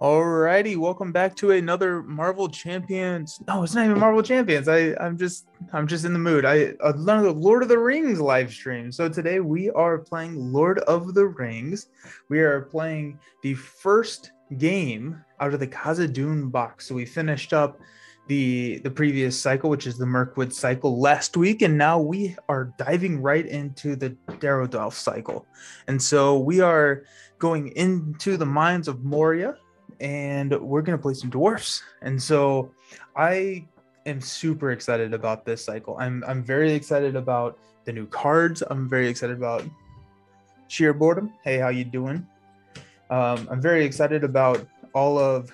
Alrighty, welcome back to another Marvel Champions. No, it's not even Marvel Champions. I'm just in the mood. Another Lord of the Rings live stream. So today we are playing Lord of the Rings. We are playing the first game out of the Khazad-dûm box. So we finished up the previous cycle, which is the Mirkwood cycle last week, and now we are diving right into the Darodolph cycle. And so we are going into the mines of Moria, and we're gonna play some dwarfs. And so I am super excited about this cycle. I'm very excited about the new cards. I'm very excited about sheer boredom. Hey, how you doing? I'm very excited about all of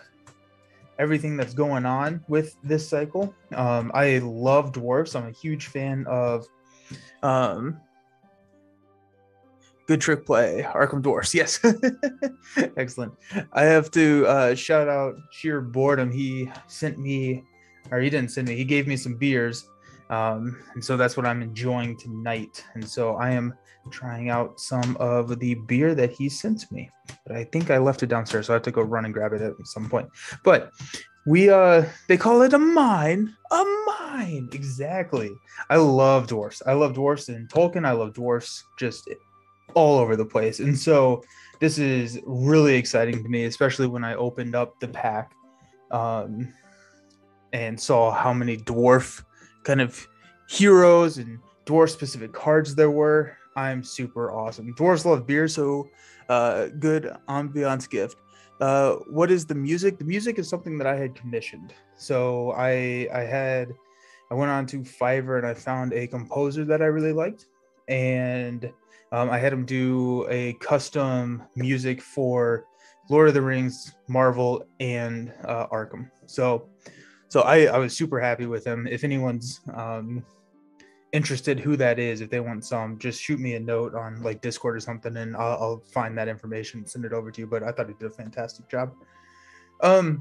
everything that's going on with this cycle. I love dwarfs. I'm a huge fan of um, good trick play, Arkham Dwarfs. Yes. Excellent. I have to shout out sheer boredom. He sent me, or he didn't send me, he gave me some beers. And so that's what I'm enjoying tonight. And so I am trying out some of the beer that he sent me. But I think I left it downstairs, so I have to go run and grab it at some point. But they call it a mine. A mine. Exactly. I love dwarfs. I love dwarfs in Tolkien. I love dwarfs just all over the place. And so this is really exciting to me, especially when I opened up the pack and saw how many dwarf kind of heroes and dwarf specific cards there were. I'm super awesome. Dwarves love beer, so good ambiance gift. What is the music? The music is something that I had commissioned. So I went on to Fiverr and I found a composer that I really liked, and I had him do a custom music for Lord of the Rings, Marvel, and Arkham. So I was super happy with him. If anyone's interested who that is, if they want some, just shoot me a note on like Discord or something, and I'll find that information and send it over to you. But I thought he did a fantastic job. Alrighty,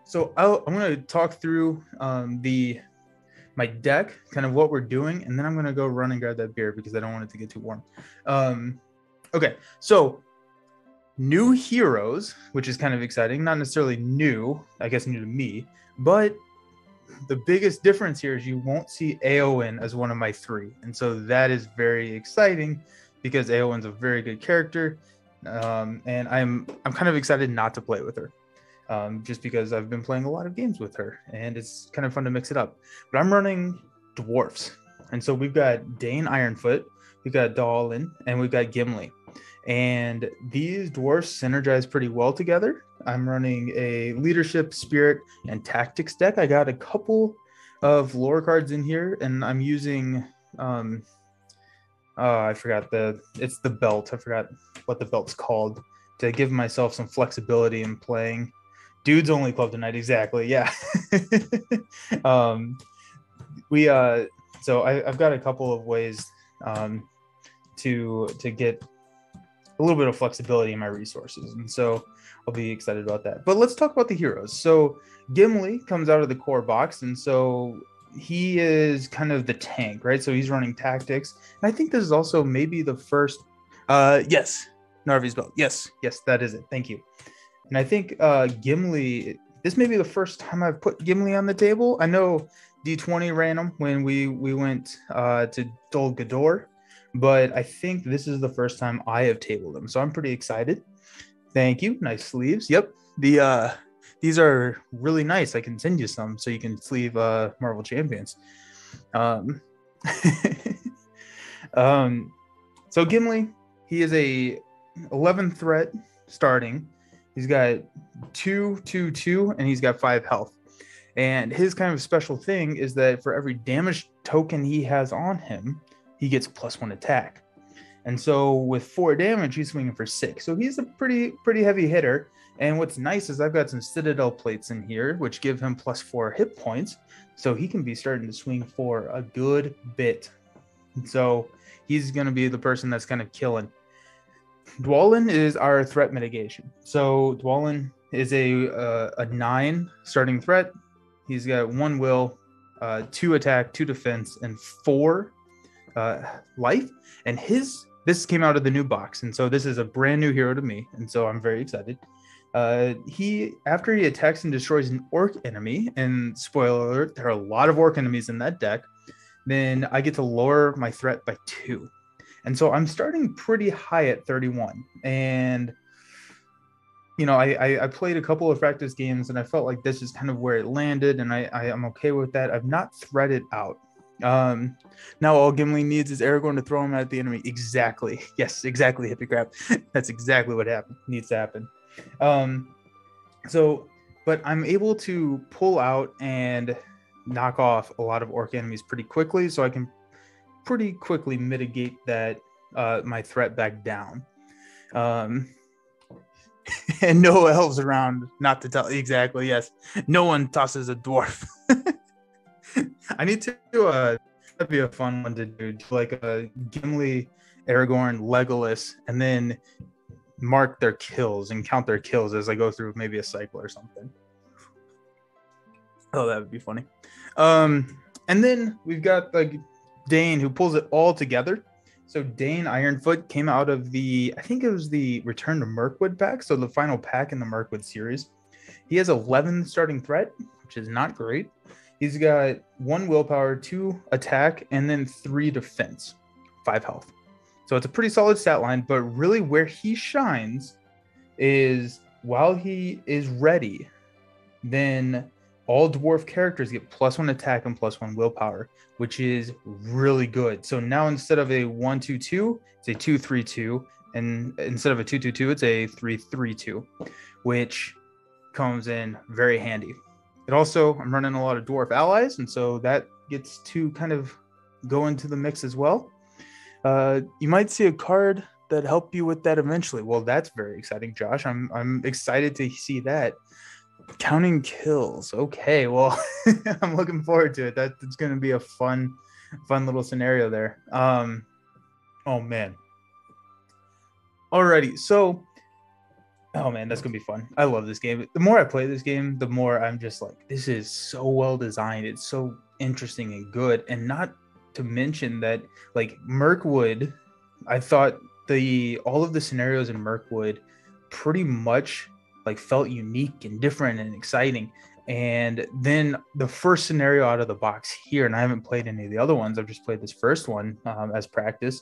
so I'm going to talk through my deck, kind of what we're doing, and then I'm going to go run and grab that beer because I don't want it to get too warm. Okay, so new heroes, which is kind of exciting. Not necessarily new, I guess new to me, but the biggest difference here is you won't see Éowyn as one of my three. And so that is very exciting because Éowyn's a very good character. And I'm kind of excited not to play with her. Just because I've been playing a lot of games with her and it's kind of fun to mix it up. But I'm running dwarfs. And so we've got Dane Ironfoot, we've got Dwalin, and we've got Gimli. And these dwarfs synergize pretty well together. I'm running a leadership, spirit, and tactics deck. I got a couple of lore cards in here, and I'm using I forgot it's the belt. I forgot what the belt's called, to give myself some flexibility in playing. Dudes only club tonight, exactly. Yeah. So I've got a couple of ways to get a little bit of flexibility in my resources, and so I'll be excited about that. But let's talk about the heroes. So Gimli comes out of the core box, and so he is kind of the tank, right? So he's running tactics, and I think this is also maybe the first. Yes, Narvi's belt. Yes, that is it. Thank you. And I think Gimli. This may be the first time I've put Gimli on the table. I know D20 ran him when we went to Dol Guldur, but I think this is the first time I have tabled them, so I'm pretty excited. Thank you. Nice sleeves. Yep. These are really nice. I can send you some so you can sleeve Marvel Champions. So Gimli, he is a 11 threat starting. He's got 2/2/2, and he's got 5 health. And his kind of special thing is that for every damage token he has on him, he gets +1 attack. And so with 4 damage, he's swinging for 6. So he's a pretty heavy hitter. And what's nice is I've got some Citadel plates in here, which give him +4 hit points. So he can be starting to swing for a good bit. And so he's going to be the person that's kind of killing. Dwalin is our threat mitigation. So Dwalin is a 9 starting threat. He's got 1 will, 2 attack, 2 defense, and 4 life. And his this came out of the new box, and so this is a brand new hero to me, and so I'm very excited. After he attacks and destroys an orc enemy, and spoiler alert, there are a lot of orc enemies in that deck, then I get to lower my threat by 2. And so I'm starting pretty high at 31. And, you know, I played a couple of practice games, and I felt like this is kind of where it landed, and I'm okay with that. I've not threaded out. Now all Gimli needs is Aragorn to throw him at the enemy. Exactly. Yes, exactly, Hippie Crap. That's exactly what needs to happen. But I'm able to pull out and knock off a lot of orc enemies pretty quickly, so I can pretty quickly mitigate that my threat back down. And no elves around, not to tell exactly. Yes, no one tosses a dwarf. I need to that'd be a fun one to do, like a Gimli, Aragorn, Legolas, and then mark their kills and count their kills as I go through maybe a cycle or something. Oh, that would be funny. And then we've got like Dane, who pulls it all together. So Dane Ironfoot came out of I think it was the Return to Mirkwood pack, so the final pack in the Mirkwood series. He has 11 starting threat, which is not great. He's got 1 willpower, 2 attack, and then 3 defense, 5 health. So it's a pretty solid stat line, but really where he shines is while he is ready, then all dwarf characters get +1 attack and +1 willpower, which is really good. So now instead of a 1-2-2, it's a 2-3-2, and instead of a 2-2-2, it's a 3-3-2, which comes in very handy. It also, I'm running a lot of dwarf allies, and so that gets to kind of go into the mix as well. You might see a card that help you with that eventually. Well, that's very exciting, Josh. I'm excited to see that. Counting kills. Okay, well, I'm looking forward to it. That's going to be a fun little scenario there. Oh man. Alrighty, so oh man, that's gonna be fun. I love this game. The more I play this game, the more I'm just like, this is so well designed. It's so interesting and good. And not to mention that, like, Mirkwood, I thought all of the scenarios in Mirkwood pretty much like felt unique and different and exciting. And then the first scenario out of the box here, and I haven't played any of the other ones, I've just played this first one as practice,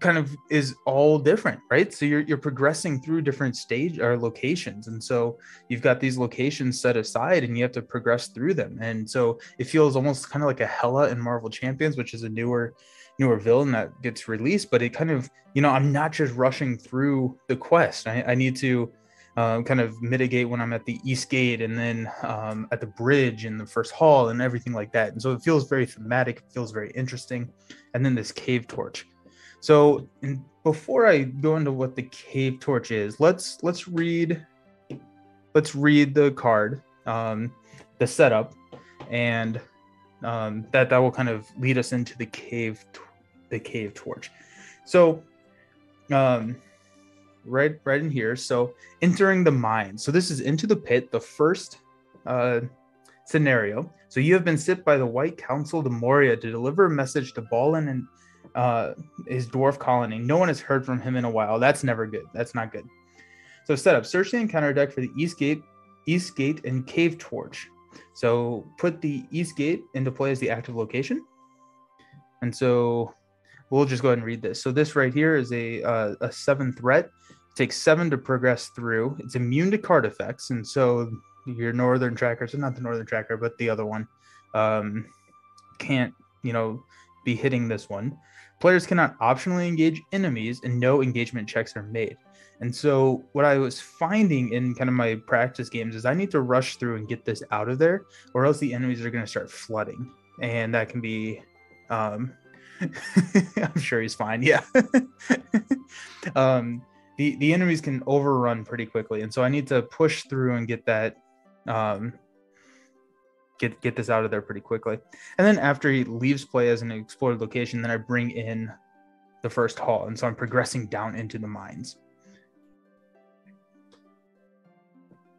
kind of is all different, right? So you're progressing through different stage or locations, and so you've got these locations set aside and you have to progress through them. And so it feels almost kind of like a Hela in Marvel Champions, which is a newer villain that gets released, but it kind of, you know, I'm not just rushing through the quest. I need to kind of mitigate when I'm at the East Gate, and then at the bridge in the first hall and everything like that. And so it feels very thematic, it feels very interesting. And then this cave torch. So before I go into what the cave torch is, let's read the card, the setup, and that will kind of lead us into the cave torch. So right in here. So entering the mine. So this is Into the Pit, the first scenario. So you have been sent by the White Council to Moria to deliver a message to Balin and his dwarf colony. No one has heard from him in a while. That's never good. That's not good. So setup. Search the encounter deck for the East Gate, and Cave Torch. So put the East Gate into play as the active location. And so we'll just go ahead and read this. So this right here is a 7 threat. It takes 7 to progress through. It's immune to card effects. And so your Northern Tracker, so not the Northern Tracker, but the other one, can't, be hitting this one. Players cannot optionally engage enemies, and no engagement checks are made. And so what I was finding in kind of my practice games is I need to rush through and get this out of there, or else the enemies are going to start flooding. And that can be, I'm sure he's fine. Yeah. The enemies can overrun pretty quickly. And so I need to push through and get that, get this out of there pretty quickly. And then after he leaves play as an explored location, then I bring in the first hall. And so I'm progressing down into the mines.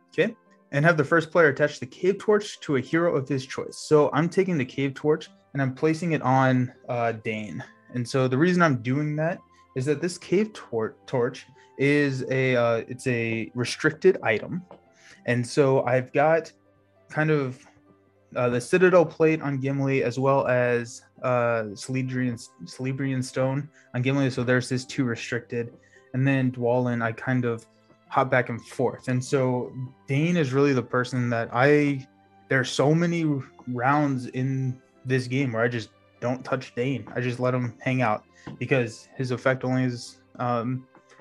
Okay. And have the first player attach the cave torch to a hero of his choice. So I'm taking the cave torch and I'm placing it on Dane. And so the reason I'm doing that is that this cave torch is it's a restricted item, and so I've got kind of the Citadel plate on Gimli, as well as Celebrian stone on Gimli. So there's this 2 restricted, and then Dwalin I kind of hop back and forth. And so Dane is really the person that there's so many rounds in this game where I just don't touch Dane. I just let him hang out because his effect only is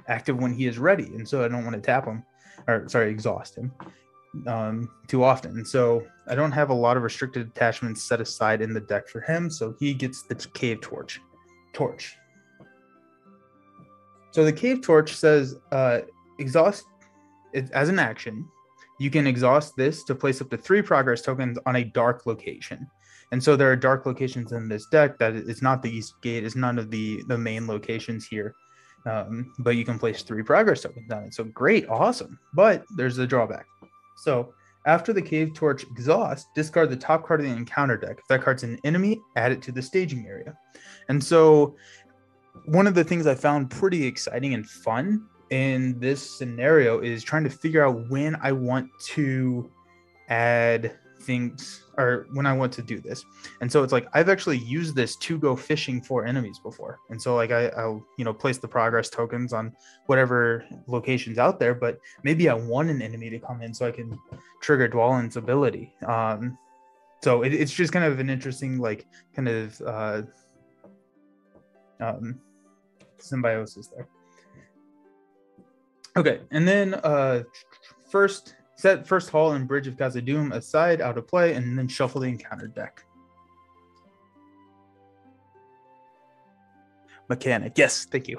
active when he is ready, and so I don't want to tap him, or sorry, exhaust him too often. And so I don't have a lot of restricted attachments set aside in the deck for him, so he gets the cave torch. So the cave torch says exhaust it as an action. You can exhaust this to place up to 3 progress tokens on a dark location. And so there are dark locations in this deck that it's not the East Gate, it's none of the main locations here. But you can place 3 progress tokens on it. So great, awesome. But there's a drawback. So after the cave torch exhaust, discard the top card of the encounter deck. If that card's an enemy, add it to the staging area. And so one of the things I found pretty exciting and fun in this scenario is trying to figure out when I want to add things, or when I want to do this. And so it's like I've actually used this to go fishing for enemies before. And so like I'll place the progress tokens on whatever locations out there, but maybe I want an enemy to come in so I can trigger Dwalin's ability. So it's just kind of an interesting kind of symbiosis there. Okay, and then set first hall and Bridge of Khazad-dûm aside, out of play, and then shuffle the encounter deck. Mechanic, yes, thank you.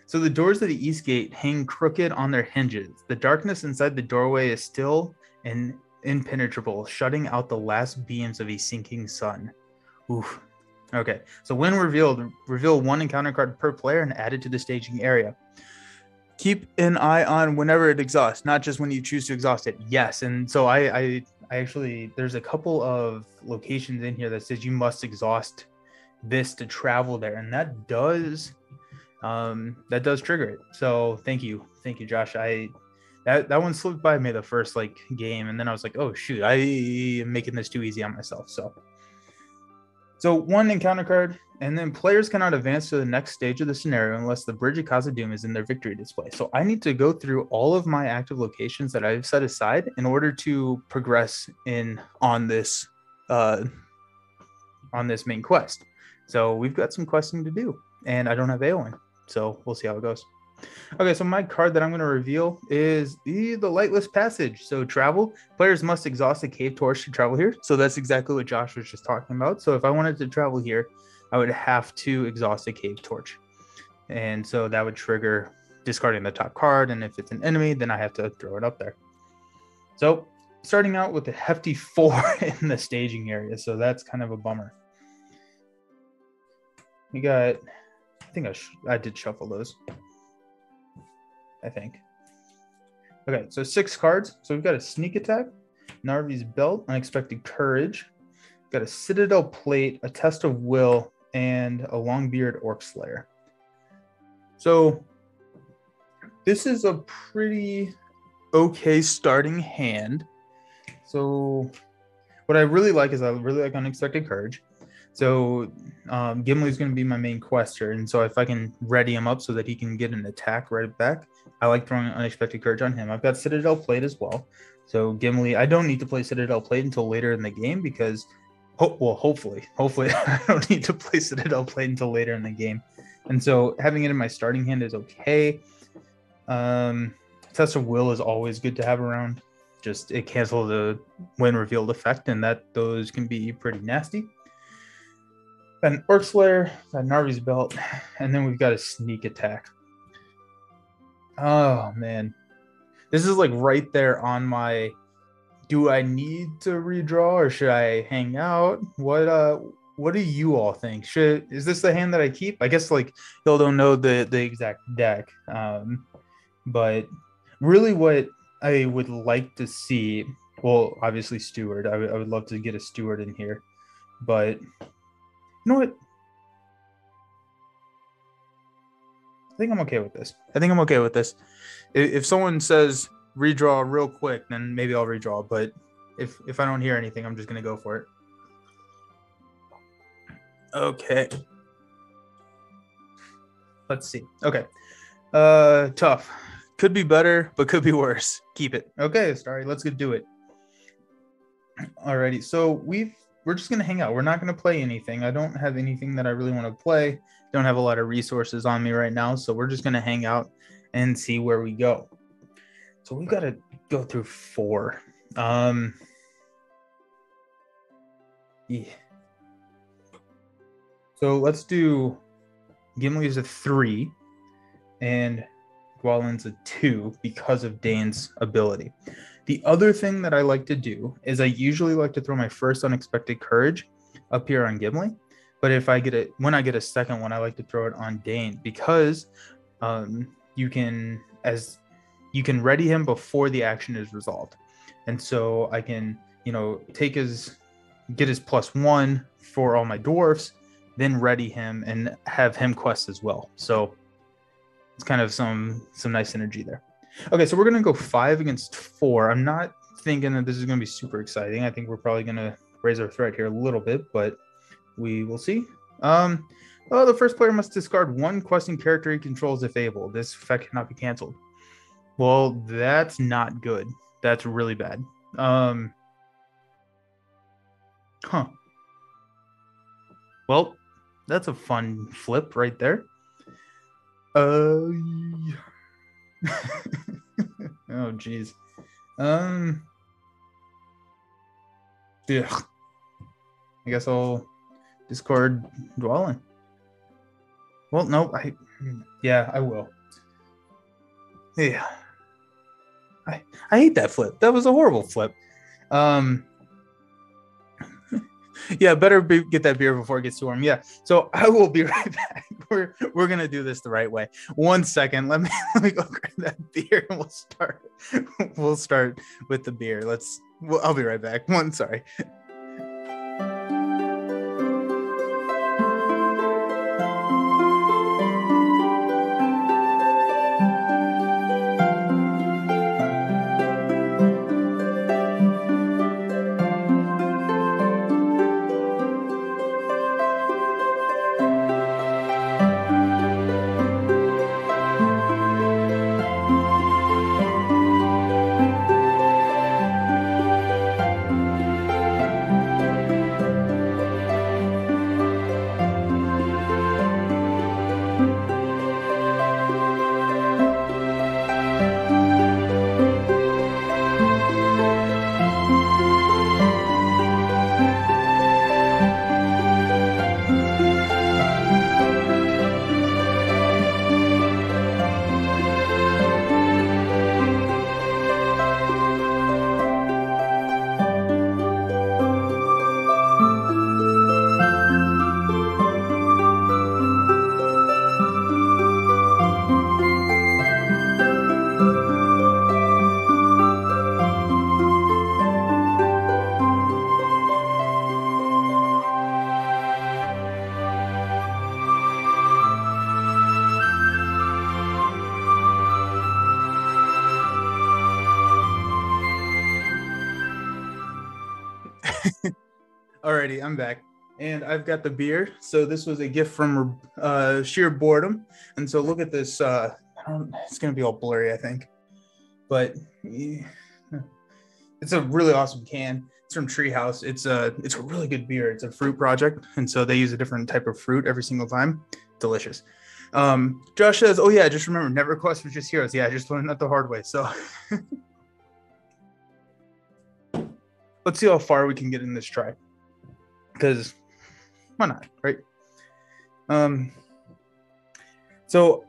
So the doors of the East Gate hang crooked on their hinges. The darkness inside the doorway is still and impenetrable, shutting out the last beams of a sinking sun. Oof. Okay, so when revealed, reveal 1 encounter card per player and add it to the staging area. Keep an eye on whenever it exhausts, not just when you choose to exhaust it. Yes, and so I actually, there's a couple of locations in here that says you must exhaust this to travel there, and that does trigger it. So thank you, Josh. That one slipped by me the first game, and then I was like, oh shoot, I am making this too easy on myself. So 1 encounter card, and then players cannot advance to the next stage of the scenario unless the Bridge of Khazad-dûm is in their victory display. So I need to go through all of my active locations that I've set aside in order to progress on this main quest. So we've got some questing to do, and I don't have Eowyn, so we'll see how it goes. Okay, so my card that I'm going to reveal is the Lightless Passage. So travel, players must exhaust a cave torch to travel here. So that's exactly what Josh was just talking about. So if I wanted to travel here, I would have to exhaust a cave torch. And so that would trigger discarding the top card. And if it's an enemy, then I have to throw it up there. So starting out with a hefty 4 in the staging area. So that's kind of a bummer. We got, I think I did shuffle those. I think. Okay, so 6 cards. So we've got a Sneak Attack, Narvi's Belt, Unexpected Courage. We've got a Citadel Plate, a Test of Will, and a Longbeard Orc Slayer. So this is a pretty okay starting hand. So what I really like is I really like Unexpected Courage. So Gimli's going to be my main quester, and so if I can ready him up so that he can get an attack right back, I like throwing Unexpected Courage on him. I've got Citadel Plate as well. So Gimli, I don't need to play Citadel Plate until later in the game because, hopefully I don't need to play Citadel Plate until later in the game. And so having it in my starting hand is okay. Test of Will is always good to have around. Just it cancels the when revealed effect, and those can be pretty nasty. An Orc Slayer, got Narvi's Belt, and then we've got a Sneak Attack. Oh man, this is right there on my. Do I need to redraw or should I hang out? What do you all think? Is this the hand that I keep? I guess y'all don't know the exact deck, but really what I would like to see. Well, obviously Steward. I would love to get a Steward in here, but. You know what? think I'm okay with this. I think I'm okay with this. If someone says redraw real quick, then maybe I'll redraw. But if I don't hear anything, I'm just gonna go for it. Okay. Let's see. Okay. Tough. Could be better, but could be worse. Keep it. Okay, sorry. Let's get do it. Alrighty. So we're just gonna hang out. We're not gonna play anything. I don't have anything that I really want to play. Don't have a lot of resources on me right now, so we're just gonna hang out and see where we go. So we've got to go through 4. Yeah. So let's do Gimli's a 3 and Dwalin's a 2 because of Dane's ability. The other thing that I like to do is I usually like to throw my first unexpected courage up here on Gimli. But if I get it, when I get a second one, I like to throw it on Dane because you can ready him before the action is resolved. And so I can, get his +1 for all my dwarfs, then ready him and have him quest as well. So it's kind of some nice energy there. Okay, so we're going to go 5 against 4. I'm not thinking that this is going to be super exciting. I think we're probably going to raise our threat here a little bit, but we will see. The first player must discard 1 questing character he controls if able. This effect cannot be canceled. Well, that's not good. That's really bad. Well, that's a fun flip right there. Oh, geez. Yeah. I guess I'll discard Dwalin. Well, no, I will. Yeah. I hate that flip. That was a horrible flip. Yeah, better get that beer before it gets too warm. Yeah, so I will be right back. We're gonna do this the right way. 1 second. Let me go grab that beer and we'll start with the beer. I'll be right back. Sorry. Alrighty, I'm back. And I've got the beer. So this was a gift from sheer boredom. And so look at this. It's going to be all blurry, I think. But it's a really awesome can. It's from Treehouse. It's a really good beer. It's a fruit project. And so they use a different type of fruit every single time. Delicious. Josh says, oh yeah, just remember, never quest for just heroes. Yeah, I just learned that the hard way. So let's see how far we can get in this try. Because why not, right? So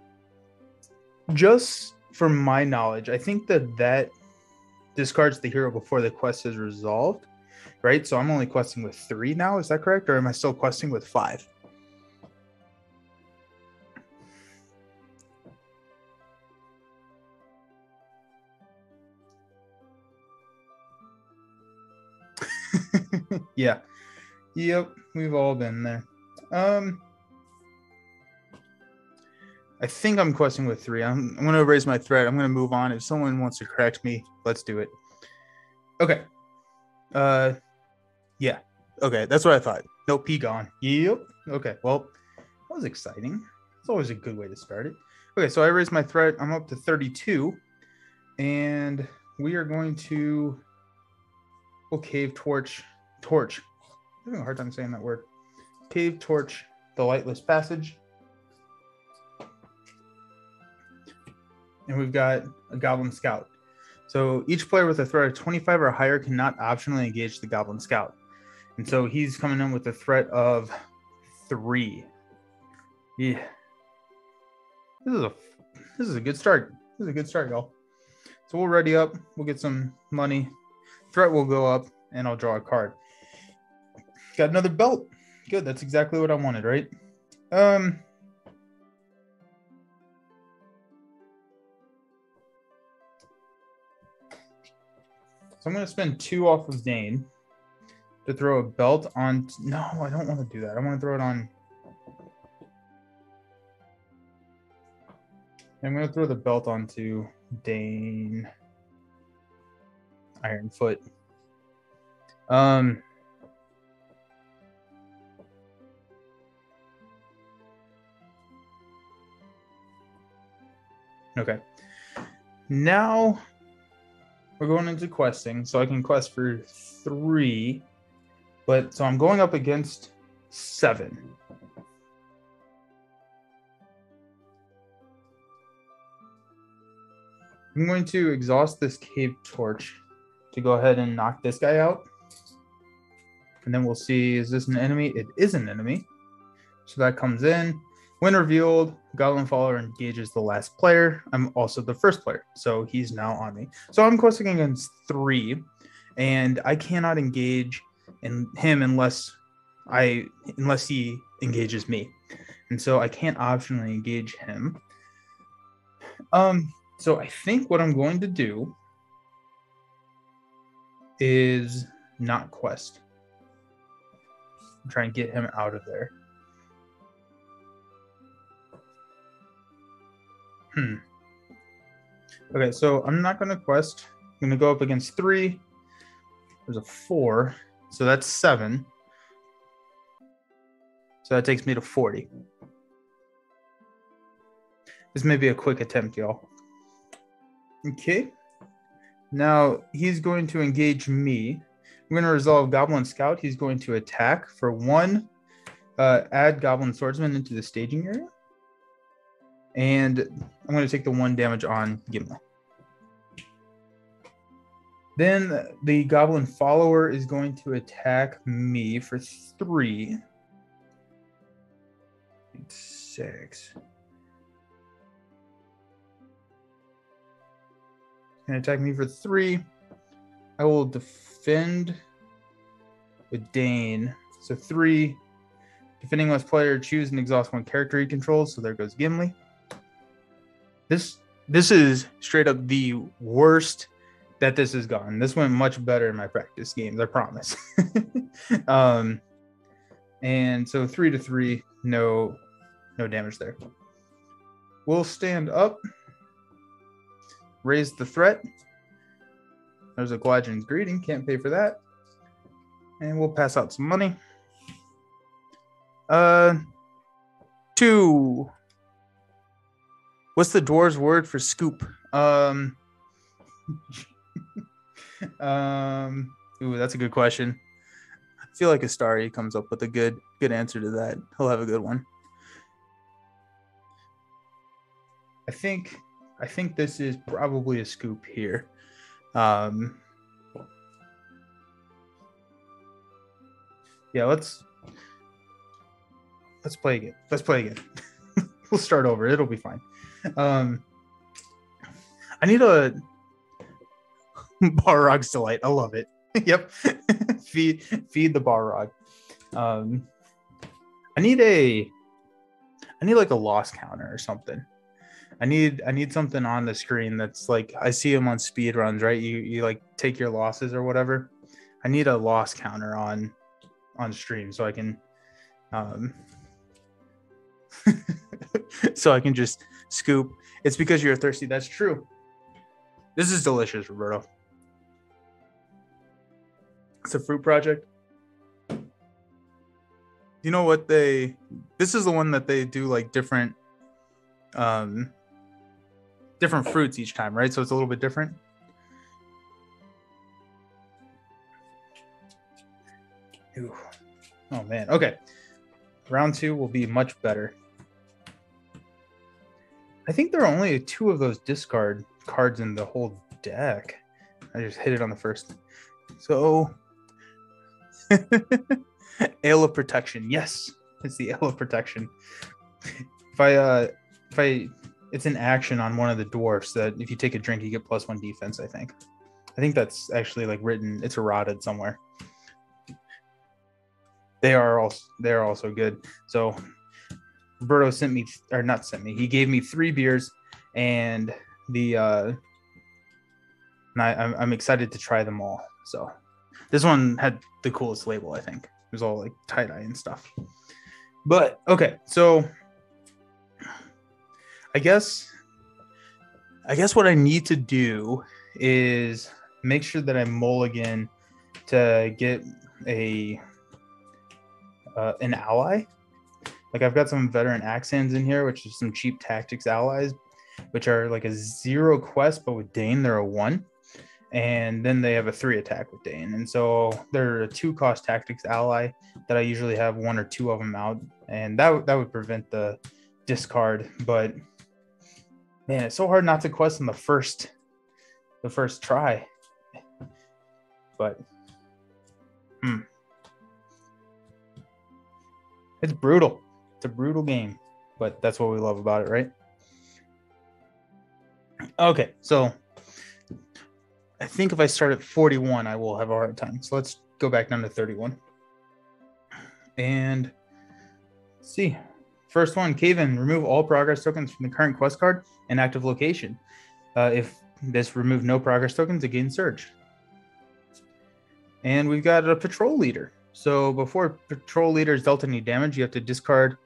just from my knowledge, I think that discards the hero before the quest is resolved, right? So I'm only questing with 3 now. Is that correct? Or am I still questing with 5? Yeah. Yep, we've all been there. I think I'm questing with 3. I'm going to raise my threat. I'm going to move on. If someone wants to correct me, let's do it. Okay. Yeah. Okay, that's what I thought. No, P gone. Yep. Okay, well, that was exciting. It's always a good way to start it. Okay, so I raised my threat. I'm up to 32. And we are going to... We'll cave torch. I'm having a hard time saying that word. Cave torch the Lightless Passage. And we've got a Goblin Scout. So each player with a threat of 25 or higher cannot optionally engage the Goblin Scout. And so he's coming in with a threat of 3. Yeah. This is a good start. This is a good start, y'all. So we'll ready up. We'll get some money. Threat will go up, and I'll draw a card. Got another belt. Good. That's exactly what I wanted, right? So I'm going to spend 2 off of Dane to throw a belt on. No, I don't want to do that. I want to throw it on. I'm going to throw the belt onto Dane Ironfoot. Okay. Now we're going into questing, so I can quest for 3, but so I'm going up against 7. I'm going to exhaust this cave torch to go ahead and knock this guy out. And then we'll see, is this an enemy? It is an enemy. So that comes in. When revealed, Goblin Follower engages the last player. I'm also the first player, so he's now on me. So I'm questing against 3, and I cannot engage in him unless he engages me. And so I can't optionally engage him. So I think what I'm going to do is not quest. Try and get him out of there. Okay, so I'm not going to quest. I'm going to go up against 3. There's a 4. So that's 7. So that takes me to 40. This may be a quick attempt, y'all. Okay. Now he's going to engage me. I'm going to resolve Goblin Scout. He's going to attack for 1. Add Goblin Swordsman into the staging area. And I'm going to take the 1 damage on Gimli. Then the Goblin Follower is going to attack me for 3. 6. Can attack me for 3. I will defend with Dane. So 3. Defending last player, choose and exhaust 1 character he controls. So there goes Gimli. This is straight up the worst that this has gone. This went much better in my practice games, I promise. And so 3 to 3, no damage there. We'll stand up, raise the threat. There's a Gladron's Greeting, can't pay for that. And we'll pass out some money. 2. What's the dwarves word for scoop? Ooh, that's a good question. I feel like Astari comes up with a good answer to that. He'll have a good one. I think this is probably a scoop here. Yeah, let's play again. We'll start over. It'll be fine. I need a Balrog's Delight. I love it. Yep. feed the Balrog. I need like a loss counter or something. I need something on the screen that's like, I see them on speed runs, right? You like take your losses or whatever. I need a loss counter on stream so I can so I can just Scoop. It's because you're thirsty. That's true. This is delicious, Roberto. It's a fruit project. You know what this is the one that they do like different fruits each time, right? So it's a little bit different. Ooh. Oh man. Okay. Round 2 will be much better. I think there are only 2 of those discard cards in the whole deck. I just hit it on the first. So Ale of Protection. Yes, it's the Ale of Protection. It's an action on one of the dwarfs that if you take a drink, you get +1 defense, I think. I think that's actually like written, it's errated somewhere. They are also good. So Roberto he gave me 3 beers, and I'm excited to try them all. So this one had the coolest label, I think. It was all like tie-dye and stuff. But okay, so I guess what I need to do is make sure that I mulligan to get an ally. Like I've got some veteran axe hands in here, which is some cheap tactics allies, which are like a 0 quest, but with Dane they're a 1. And then they have a 3 attack with Dane. And so they're a 2 cost tactics ally that I usually have 1 or 2 of them out. And that would prevent the discard. But man, it's so hard not to quest in the first try. But it's brutal. It's a brutal game, but that's what we love about it, right? Okay, so I think if I start at 41, I will have a hard time. So let's go back down to 31. And let's see. First one, Cave In. Remove all progress tokens from the current quest card and active location. If this remove no progress tokens, again Surge. And we've got a patrol leader. So before patrol leader is dealt any damage, you have to discard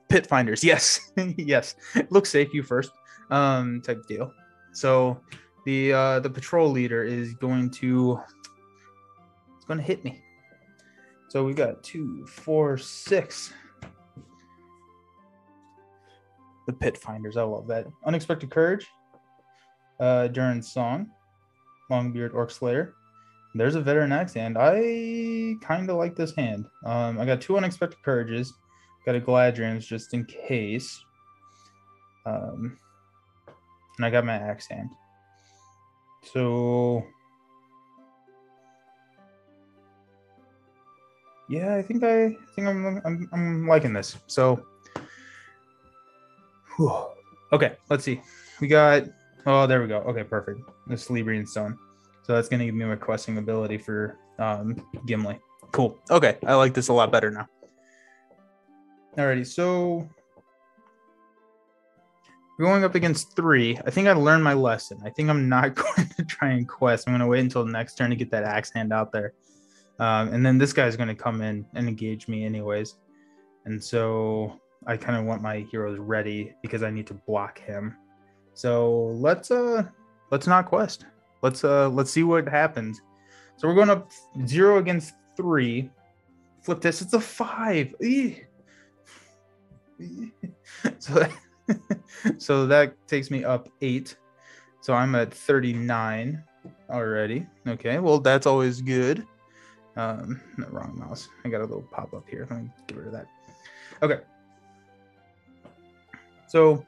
Pit Finders. Yes, yes. Look safe, you first, type deal. So the patrol leader is going to hit me. So we got 2, 4, 6. The Pit Finders, I love that. Unexpected Courage, Durin Song, Longbeard Orc Slayer. There's a veteran axe hand. I kind of like this hand. I got 2 Unexpected Courages. Got a Gladrians just in case. And I got my axe hand. So yeah, I think I'm liking this. So whew. Okay, let's see. We got there we go. Okay, perfect. The Celebrian Stone. So that's going to give me my questing ability for Gimli. Cool. Okay, I like this a lot better now. Alrighty, so we're going up against 3. I think I learned my lesson. I think I'm not going to try and quest. I'm going to wait until the next turn to get that axe hand out there. And then this guy's going to come in and engage me anyways. And so I kind of want my heroes ready because I need to block him. So let's not quest. Let's see what happens. So we're going up 0 against 3. Flip this. It's a 5. So that takes me up 8. So I'm at 39 already. Okay, well that's always good. No, wrong mouse. I got a little pop up here. Let me get rid of that. Okay. So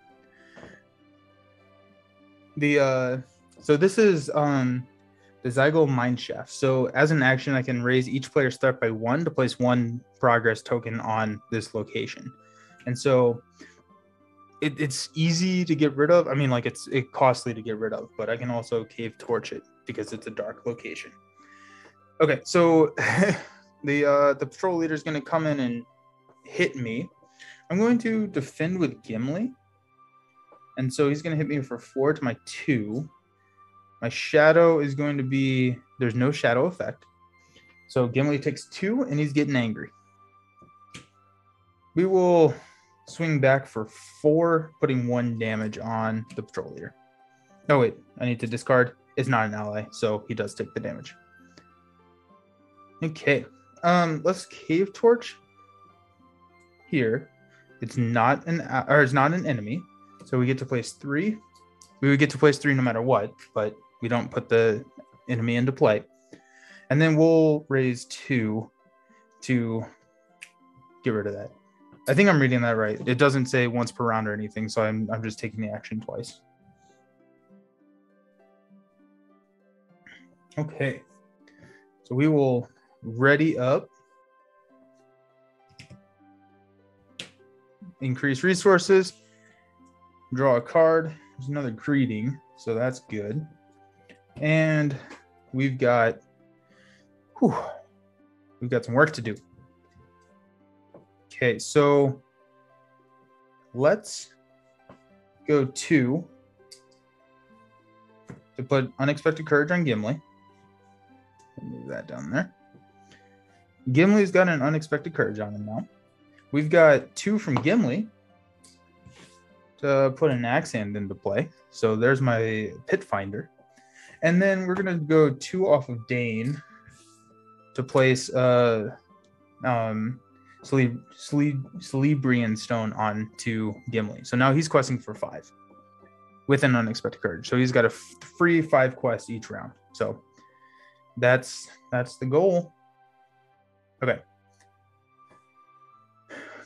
so this is the Zygo Mineshaft. So as an action, I can raise each player's threat by 1 to place 1 progress token on this location. And so it's easy to get rid of. I mean, like it's costly to get rid of, but I can also cave torch it because it's a dark location. Okay, so the patrol leader is going to come in and hit me. I'm going to defend with Gimli. And so he's going to hit me for 4 to my 2. My shadow is going to be, there's no shadow effect. So Gimli takes 2 and he's getting angry. We will swing back for 4, putting 1 damage on the patrol leader. Oh wait, I need to discard. It's not an ally, so he does take the damage. Okay, let's Cave Torch here. It's not an enemy, so we get to place 3. We would get to place 3 no matter what, but we don't put the enemy into play. And then we'll raise 2 to get rid of that. I think I'm reading that right. It doesn't say once per round or anything, so I'm just taking the action twice. Okay, so we will ready up, increase resources, draw a card. There's another greeting, so that's good. And we've got some work to do. Okay, so let's go to put Unexpected Courage on Gimli. Move that down there. Gimli's got an Unexpected Courage on him now. We've got 2 from Gimli to put an Axe Hand into play. So there's my Pit Finder. And then we're going to go 2 off of Dane to place Celebrian Stone onto Gimli. So now he's questing for 5 with an Unexpected Courage. So he's got a free 5 quests each round. So that's the goal. Okay.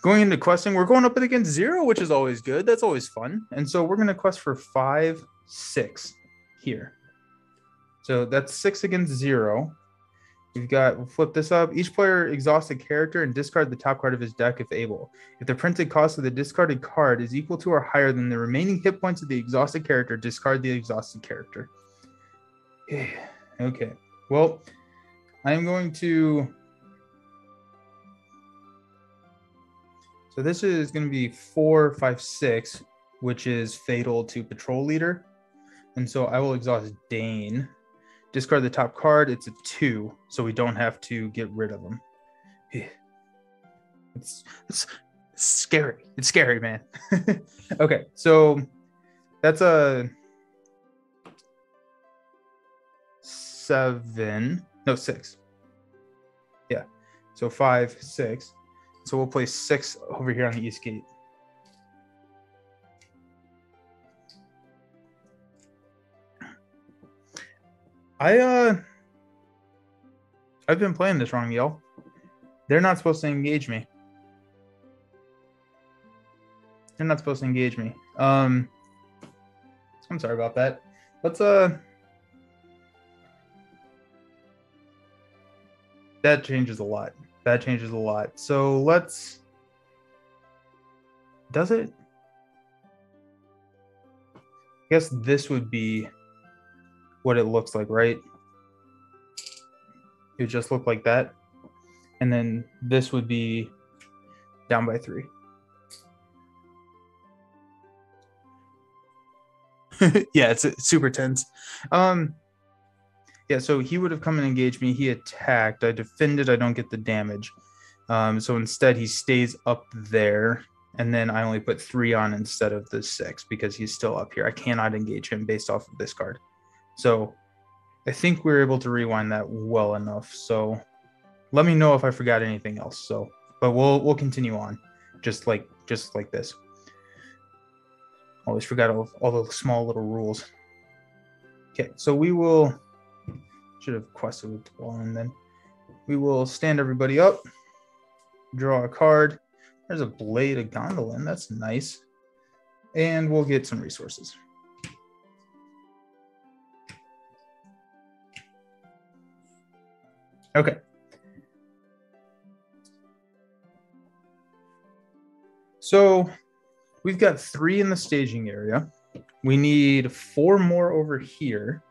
Going into questing, we're going up against 0, which is always good. That's always fun. And so we're going to quest for 5, 6 here. So that's 6 against 0. We'll flip this up. Each player exhausts a character and discard the top card of his deck if able. If the printed cost of the discarded card is equal to or higher than the remaining hit points of the exhausted character, discard the exhausted character. Okay. Well, I'm going to... So this is going to be 4, 5, 6, which is fatal to Patrol Leader. And so I will exhaust Dane. Discard the top card. It's a 2, so we don't have to get rid of him. It's scary. It's scary, man. Okay, so that's a 7. No, 6. Yeah, so 5, 6. So we'll place 6 over here on the east gate. I've been playing this wrong, y'all. They're not supposed to engage me. I'm sorry about that. Let's that changes a lot. So let's... Does it? I guess this would be what it looks like, right? It would just look like that. And then this would be down by 3. Yeah, it's super tense. Yeah, so he would have come and engaged me. He attacked. I defended. I don't get the damage. So instead, he stays up there. And then I only put 3 on instead of the 6 because he's still up here. I cannot engage him based off of this card. So I think we were able to rewind that well enough. So let me know if I forgot anything else. So, but we'll continue on just like this. Always forgot all the small little rules. Okay, so we will... Should have quested with one, and then we will stand everybody up, draw a card. There's a Blade of Gondolin. That's nice. And we'll get some resources. Okay. So we've got 3 in the staging area. We need 4 more over here.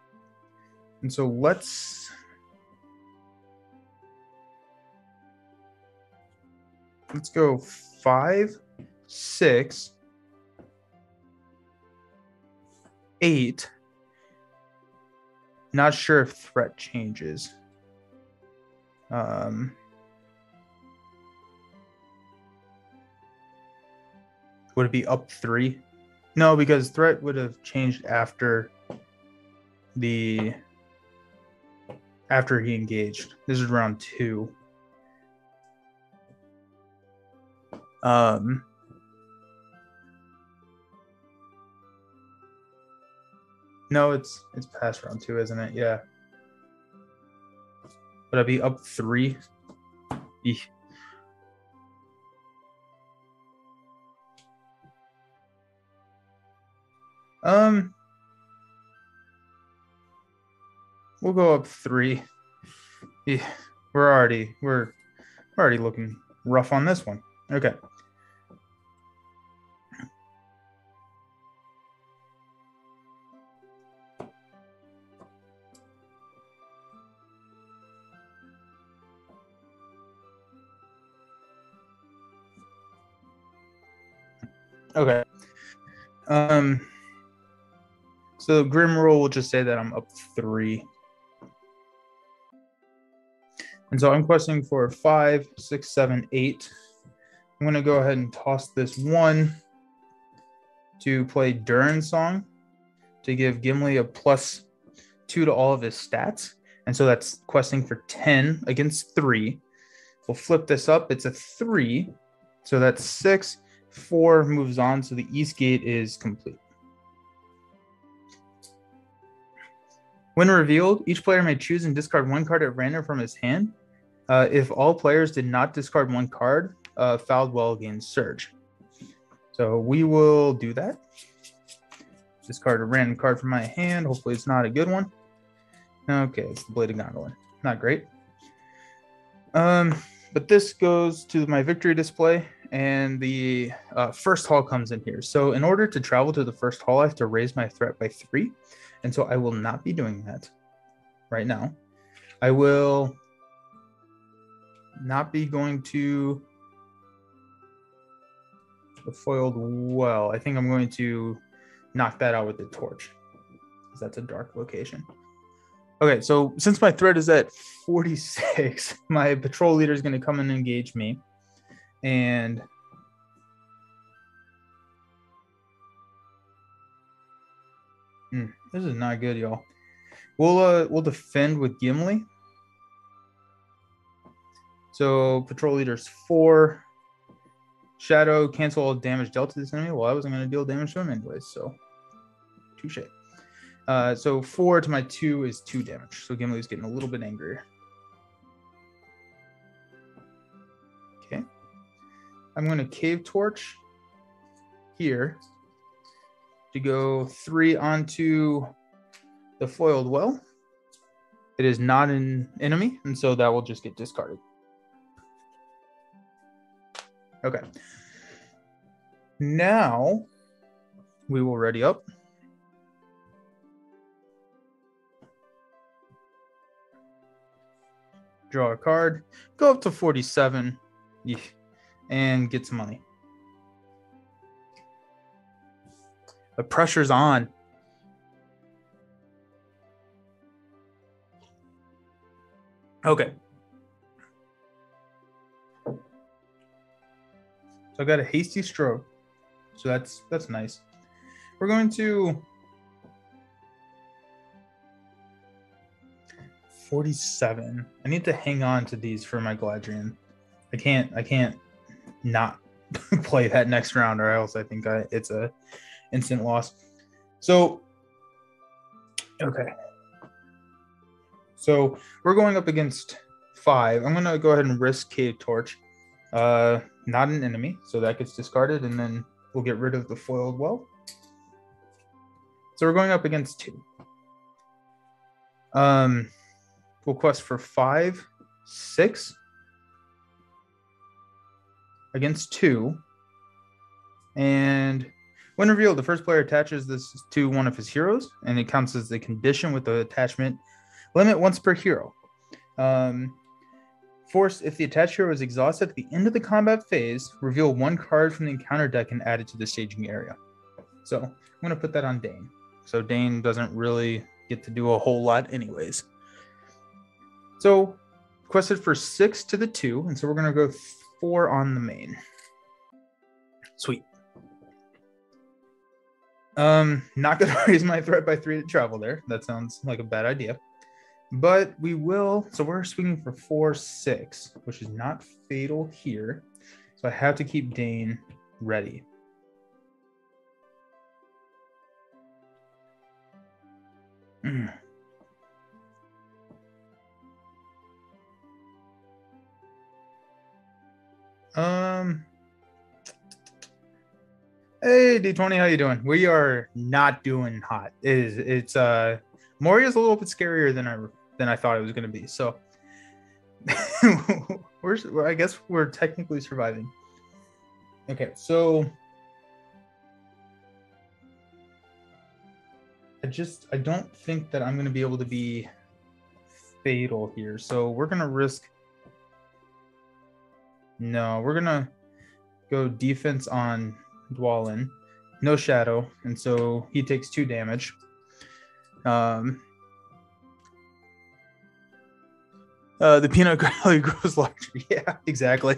And so let's go 5, 6, 8. Not sure if threat changes. Would it be up 3? No, because threat would have changed after he engaged. This is round 2. No, it's past round 2, isn't it? Yeah. Would I be up 3? Eek. We'll go up 3. Yeah, we're already looking rough on this one. Okay. Okay. So Grim Roll will just say that I'm up 3. And so I'm questing for 5, 6, 7, 8. I'm going to go ahead and toss this 1 to play Durin's Song to give Gimli a +2 to all of his stats. And so that's questing for 10 against 3. We'll flip this up. It's a 3. So that's 6. 4 moves on. So the East Gate is complete. When revealed, each player may choose and discard 1 card at random from his hand. If all players did not discard 1 card, Faldwell gains Surge. So we will do that. Discard a random card from my hand. Hopefully it's not a good one. Okay, it's the Blade of Gondolin. Not great. But this goes to my victory display, and the first hall comes in here. So in order to travel to the first hall, I have to raise my threat by 3. And so I will not be doing that right now. I will not be going to the foiled well. I think I'm going to knock that out with the torch, because that's a dark location. Okay, so since my threat is at 46, my patrol leader is going to come and engage me. And this is not good, y'all. We'll defend with Gimli. So patrol leader's 4. Shadow, cancel all damage dealt to this enemy. Well, I wasn't going to deal damage to him anyways, so touche. So 4 to my 2 is 2 damage. So Gimli's getting a little bit angrier. Okay. I'm going to Cave Torch here to go 3 onto the foiled well. It is not an enemy, and so that will just get discarded. Okay. Now we will ready up. Draw a card, go up to 47, and get some money. The pressure's on. Okay. So I got a hasty stroke. So that's nice. We're going to 47. I need to hang on to these for my Gladrian. I can't not play that next round, or else I think it's a instant loss. So okay. So we're going up against 5. I'm going to go ahead and risk Cave Torch. Not an enemy, so that gets discarded, and then we'll get rid of the foiled well. So we're going up against 2. We'll quest for 5, 6 against 2. And when revealed, the first player attaches this to one of his heroes, and it counts as a condition with the attachment limit once per hero. Force, if the attached hero is exhausted at the end of the combat phase, reveal 1 card from the encounter deck and add it to the staging area. So I'm going to put that on Dane. So Dane doesn't really get to do a whole lot anyways. So quested for 6 to the 2, and so we're going to go 4 on the main. Sweet. Not gonna raise my threat by 3 to travel there. That sounds like a bad idea. But we will. So we're swinging for 4-6, which is not fatal here. So I have to keep Dane ready. Hey D20, how you doing? We are not doing hot. It's Moria's a little bit scarier than I thought it was gonna be. So I guess we're technically surviving. Okay, so I don't think that I'm gonna be able to be fatal here. So we're gonna risk. No, we're gonna go defense on Dwalin, no shadow, and so he takes 2 damage. The peanut gallery grows larger. Yeah, exactly.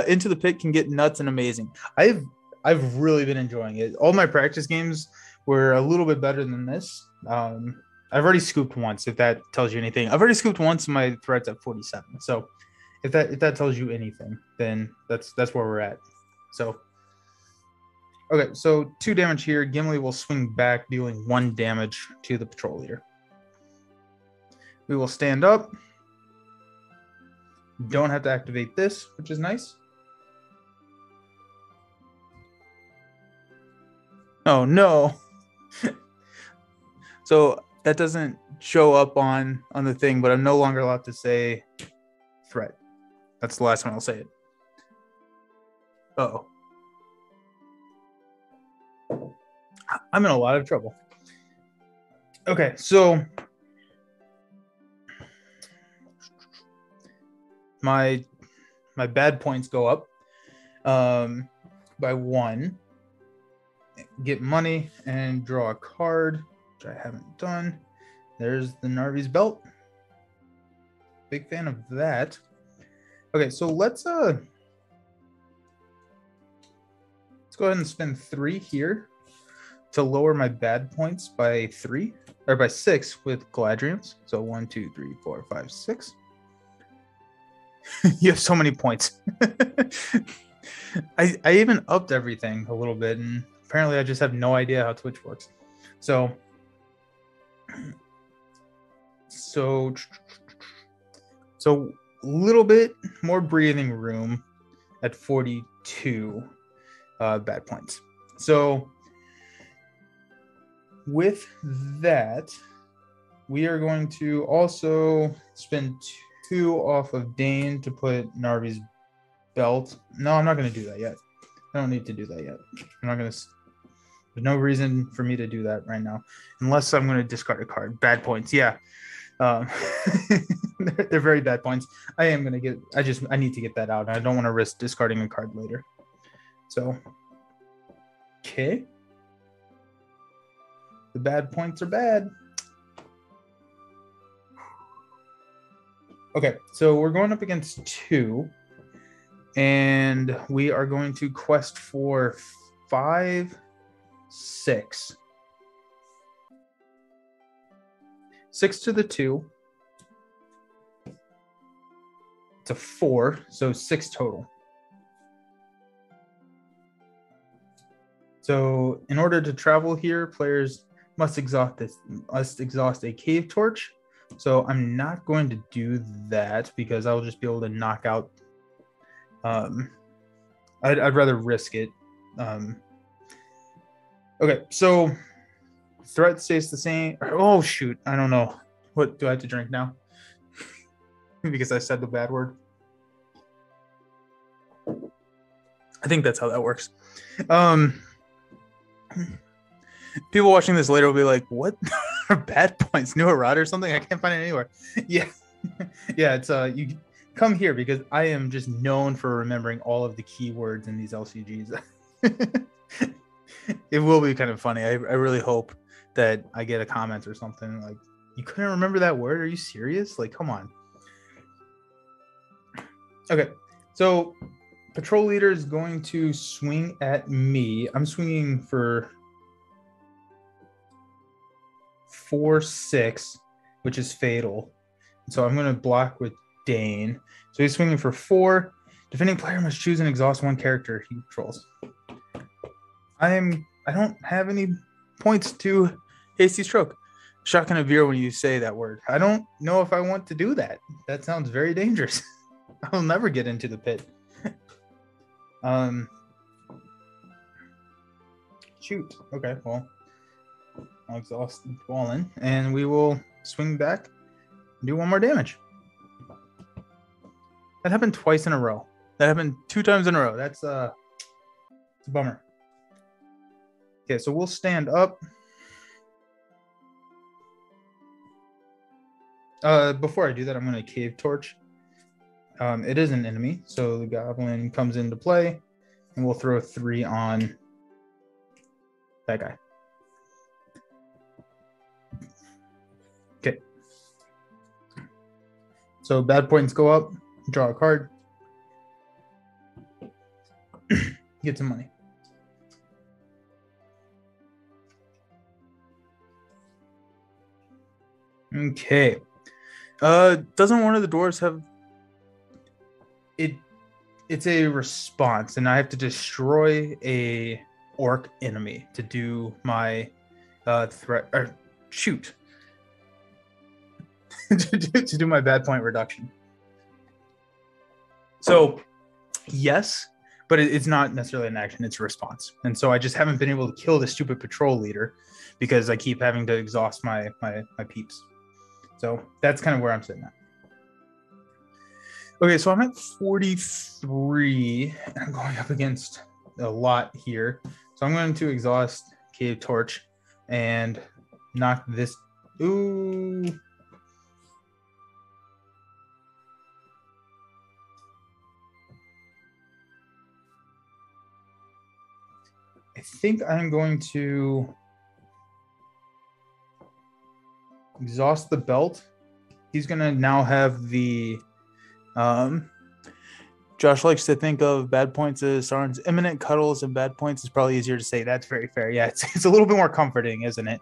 Into the Pit can get nuts and amazing. I've really been enjoying it. All my practice games were a little bit better than this. I've already scooped once, if that tells you anything. I've already scooped once, and my threat's at 47. So if that tells you anything, then that's where we're at. So okay, so 2 damage here. Gimli will swing back, dealing 1 damage to the patrol leader. We will stand up. Don't have to activate this, which is nice. Oh no. So that doesn't show up on the thing, but I'm no longer allowed to say threat. That's the last time I'll say it. Uh-oh. I'm in a lot of trouble. Okay, so my bad points go up by 1. Get money and draw a card, which I haven't done. There's the Narvi's belt. Big fan of that. Okay, so let's go ahead and spend 3 here to lower my bad points by 3 or by 6 with Galadriel's. So 1, 2, 3, 4, 5, 6. You have so many points. I even upped everything a little bit, and apparently I just have no idea how Twitch works. So a little bit more breathing room at 42 bad points. So with that, we are going to also spend 2 off of Dane to put Narvi's belt. No, I'm not going to do that yet. I don't need to do that yet. I'm not going to. There's no reason for me to do that right now, unless I'm going to discard a card. Bad points, yeah. They're very bad points. I am going to get. I need to get that out. I don't want to risk discarding a card later. So, okay. The bad points are bad. Okay, so we're going up against 2, and we are going to quest for 5, 6. 6 to the 2. It's a 4, so 6 total. So in order to travel here, players must exhaust a cave torch. So I'm not going to do that because I'll just be able to knock out. I'd rather risk it. Okay, so threat stays the same. Oh shoot, I don't know. What do I have to drink now? Because I said the bad word. I think that's how that works. People watching this later will be like, "What are bad points? New errata or something? I can't find it anywhere." Yeah, yeah. It's you come here because I am just known for remembering all of the keywords in these LCGs. It will be kind of funny. I really hope that I get a comment or something like, "You couldn't remember that word? Are you serious? Like, come on." Okay, so patrol leader is going to swing at me. I'm swinging for 4/6, which is fatal. So I'm going to block with Dane. So he's swinging for 4. Defending player must choose and exhaust one character he controls. I don't have any points to Hasty Stroke. Shotgun a veer when you say that word. I don't know if I want to do that. That sounds very dangerous. I'll never get into the pit. Shoot. Okay, well, I'll exhaust Fallen, and we will swing back and do 1 more damage. That happened twice in a row. That happened 2 times in a row. That's it's a bummer. Okay, so we'll stand up. Before I do that, I'm going to Cave Torch. It is an enemy, so the Goblin comes into play, and we'll throw 3 on that guy. Okay. So bad points go up. Draw a card. Get some money. Okay. Doesn't one of the dwarves have it? It's a response, and I have to destroy a orc enemy to do my threat or shoot to do my bad point reduction. So yes, but it's not necessarily an action, it's a response. And so I just haven't been able to kill the stupid patrol leader because I keep having to exhaust my peeps. So that's kind of where I'm sitting at. Okay, so I'm at 43. I'm going up against a lot here. So I'm going to exhaust Cave Torch and knock this. Ooh. I think I'm going to exhaust the belt. He's going to now have the Josh likes to think of bad points as Sauron's imminent cuddles, and bad points is probably easier to say. That's very fair. Yeah, it's a little bit more comforting, isn't it?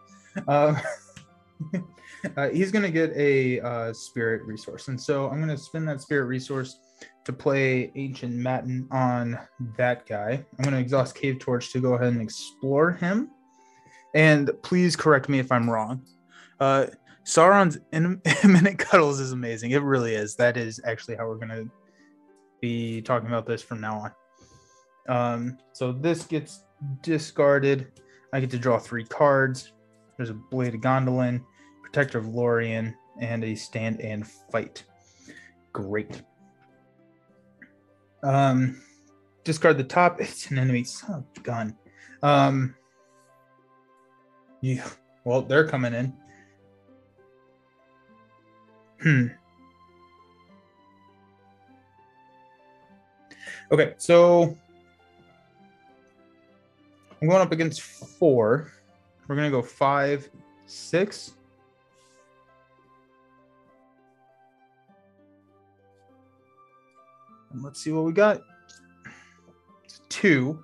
He's going to get a spirit resource. And so I'm going to spend that spirit resource to play Ancient Matin on that guy. I'm going to exhaust Cave Torch to go ahead and explore him. And please correct me if I'm wrong. Sauron's imminent cuddles is amazing. It really is. That is actually how we're going to be talking about this from now on. So this gets discarded. I get to draw 3 cards. There's a Blade of Gondolin, Protector of Lorien, and a Stand and Fight. Great. Discard the top. It's an enemy. Son of a gun. Yeah. Well, they're coming in. Okay, so I'm going up against 4. We're going to go 5, 6. And let's see what we got. It's 2.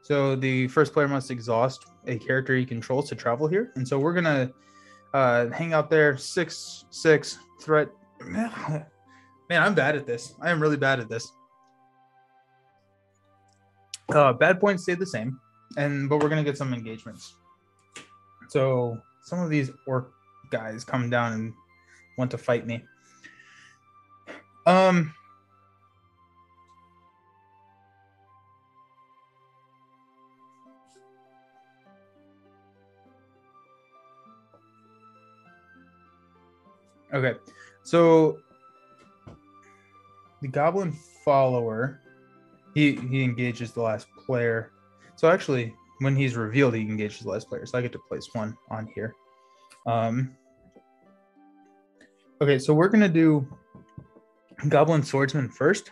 So the first player must exhaust a character he controls to travel here. And so we're going to hang out there. 6, 6, threat. Man, I'm bad at this. I am really bad at this. Bad points stay the same, but we're going to get some engagements. So some of these orc guys come down and want to fight me. Okay, so the Goblin Follower, he engages the last player. So actually, when he's revealed, he engages the last player. So I get to place 1 on here. Okay, so we're gonna do Goblin Swordsman first.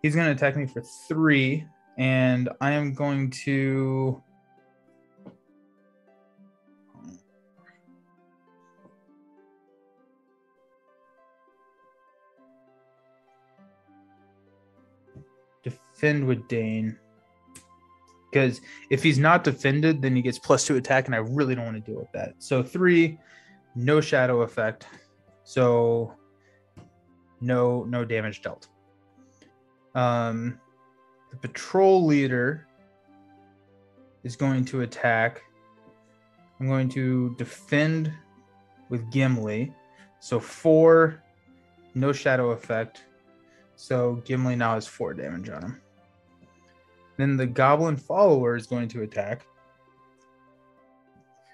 He's gonna attack me for 3, and I am going to defend with Dane. because if he's not defended, then he gets +2 attack, and I really don't want to deal with that. So 3, no shadow effect, so no damage dealt. The patrol leader is going to attack. I'm going to defend with Gimli, so 4, no shadow effect, so Gimli now has 4 damage on him. Then the goblin follower is going to attack.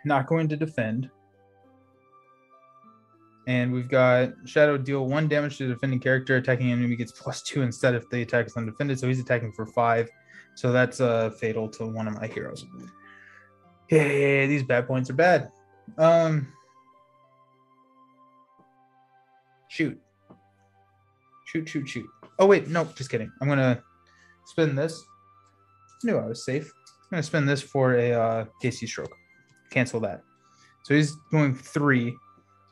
Not going to defend. And we've got Shadow deal 1 damage to the defending character. Attacking enemy gets +2 instead if the attack is undefended. So he's attacking for 5. So that's fatal to one of my heroes. Hey, these bad points are bad. Shoot. Oh, wait. No, just kidding. I'm going to spin this. Knew I was safe. I'm going to spend this for a KC stroke. Cancel that. So he's going 3.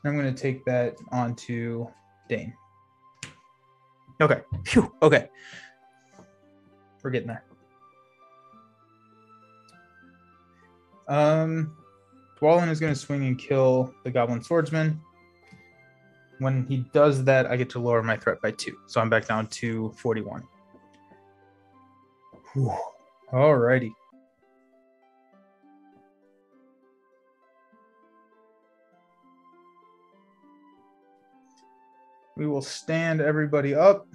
I'm going to take that onto Dane. Okay. Phew. Okay. We're getting there. Dwalin is going to swing and kill the Goblin Swordsman. When he does that, I get to lower my threat by 2. So I'm back down to 41. Whew. Alrighty. We will stand everybody up.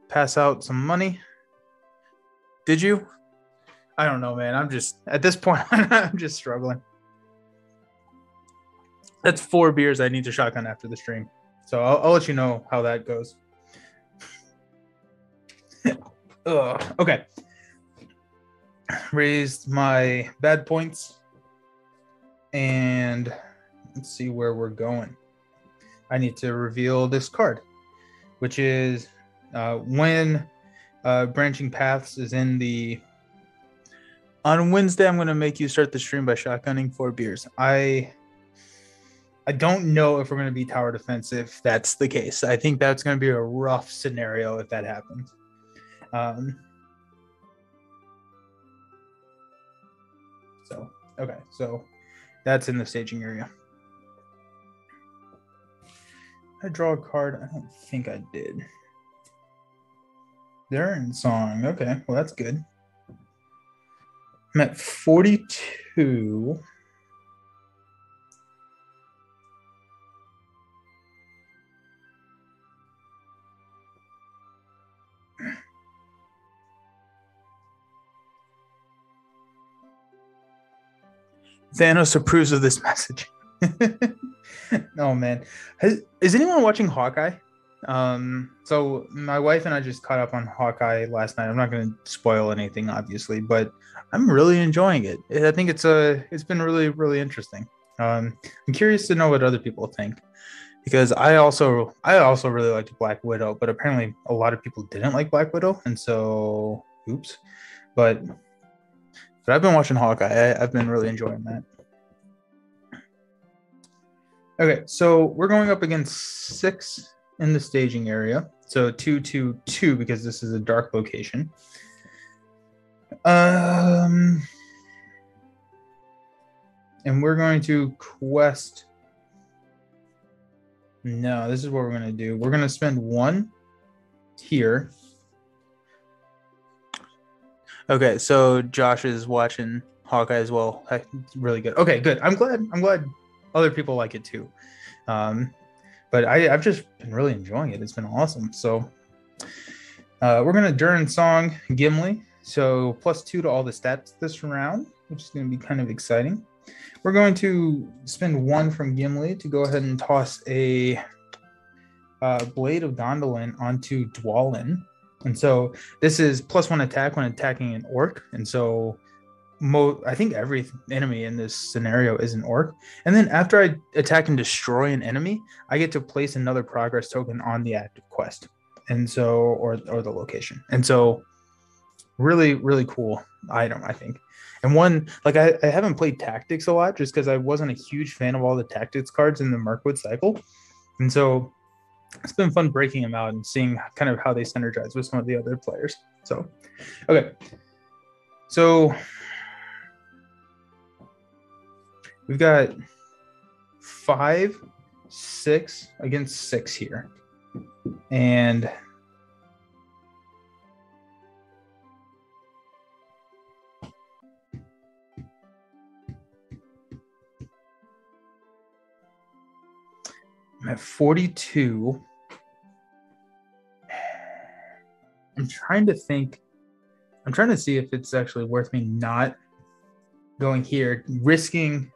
Pass out some money. Did you? I don't know, man. I'm just, at this point, I'm just struggling. That's 4 beers I need to shotgun after the stream. So I'll let you know how that goes. Okay. Raised my bad points. And let's see where we're going. I need to reveal this card, which is when Branching Paths is in the... On Wednesday, I'm going to make you start the stream by shotgunning 4 beers. I don't know if we're going to be tower defense if that's the case. I think that's going to be a rough scenario if that happens. So that's in the staging area. I draw a card. I don't think I did. They're in song. Okay, well, that's good. I'm at 42. Thanos approves of this message. Oh, man. Is anyone watching Hawkeye? So my wife and I just caught up on Hawkeye last night. I'm not going to spoil anything, obviously, but I'm really enjoying it. I think it's been really, really interesting. I'm curious to know what other people think, because I also really liked Black Widow, but apparently a lot of people didn't like Black Widow, and so oops. But I've been watching Hawkeye. I've been really enjoying that. Okay, so we're going up against 6 in the staging area. So 2, 2, 2, because this is a dark location. And we're going to quest. No, this is what we're going to do. We're going to spend 1 here. Okay, so Josh is watching Hawkeye as well. Really good. Okay, good. I'm glad other people like it too. But I've just been really enjoying it. It's been awesome. So we're going to Durin Song Gimli. So +2 to all the stats this round, which is going to be kind of exciting. We're going to spend 1 from Gimli to go ahead and toss a Blade of Gondolin onto Dwalin. And so this is +1 attack when attacking an orc. And so I think every enemy in this scenario is an orc. And then after I attack and destroy an enemy, I get to place another progress token on the active quest. And so, or the location. And so really, really cool item, I think. And one, like I haven't played Tactics a lot just because I wasn't a huge fan of all the Tactics cards in the Mirkwood cycle. And so it's been fun breaking them out and seeing kind of how they synergize with some of the other players. So, okay. So we've got 5, 6 against 6 here. And I'm at 42. I'm trying to think. I'm trying to see if it's actually worth me not going here, risking.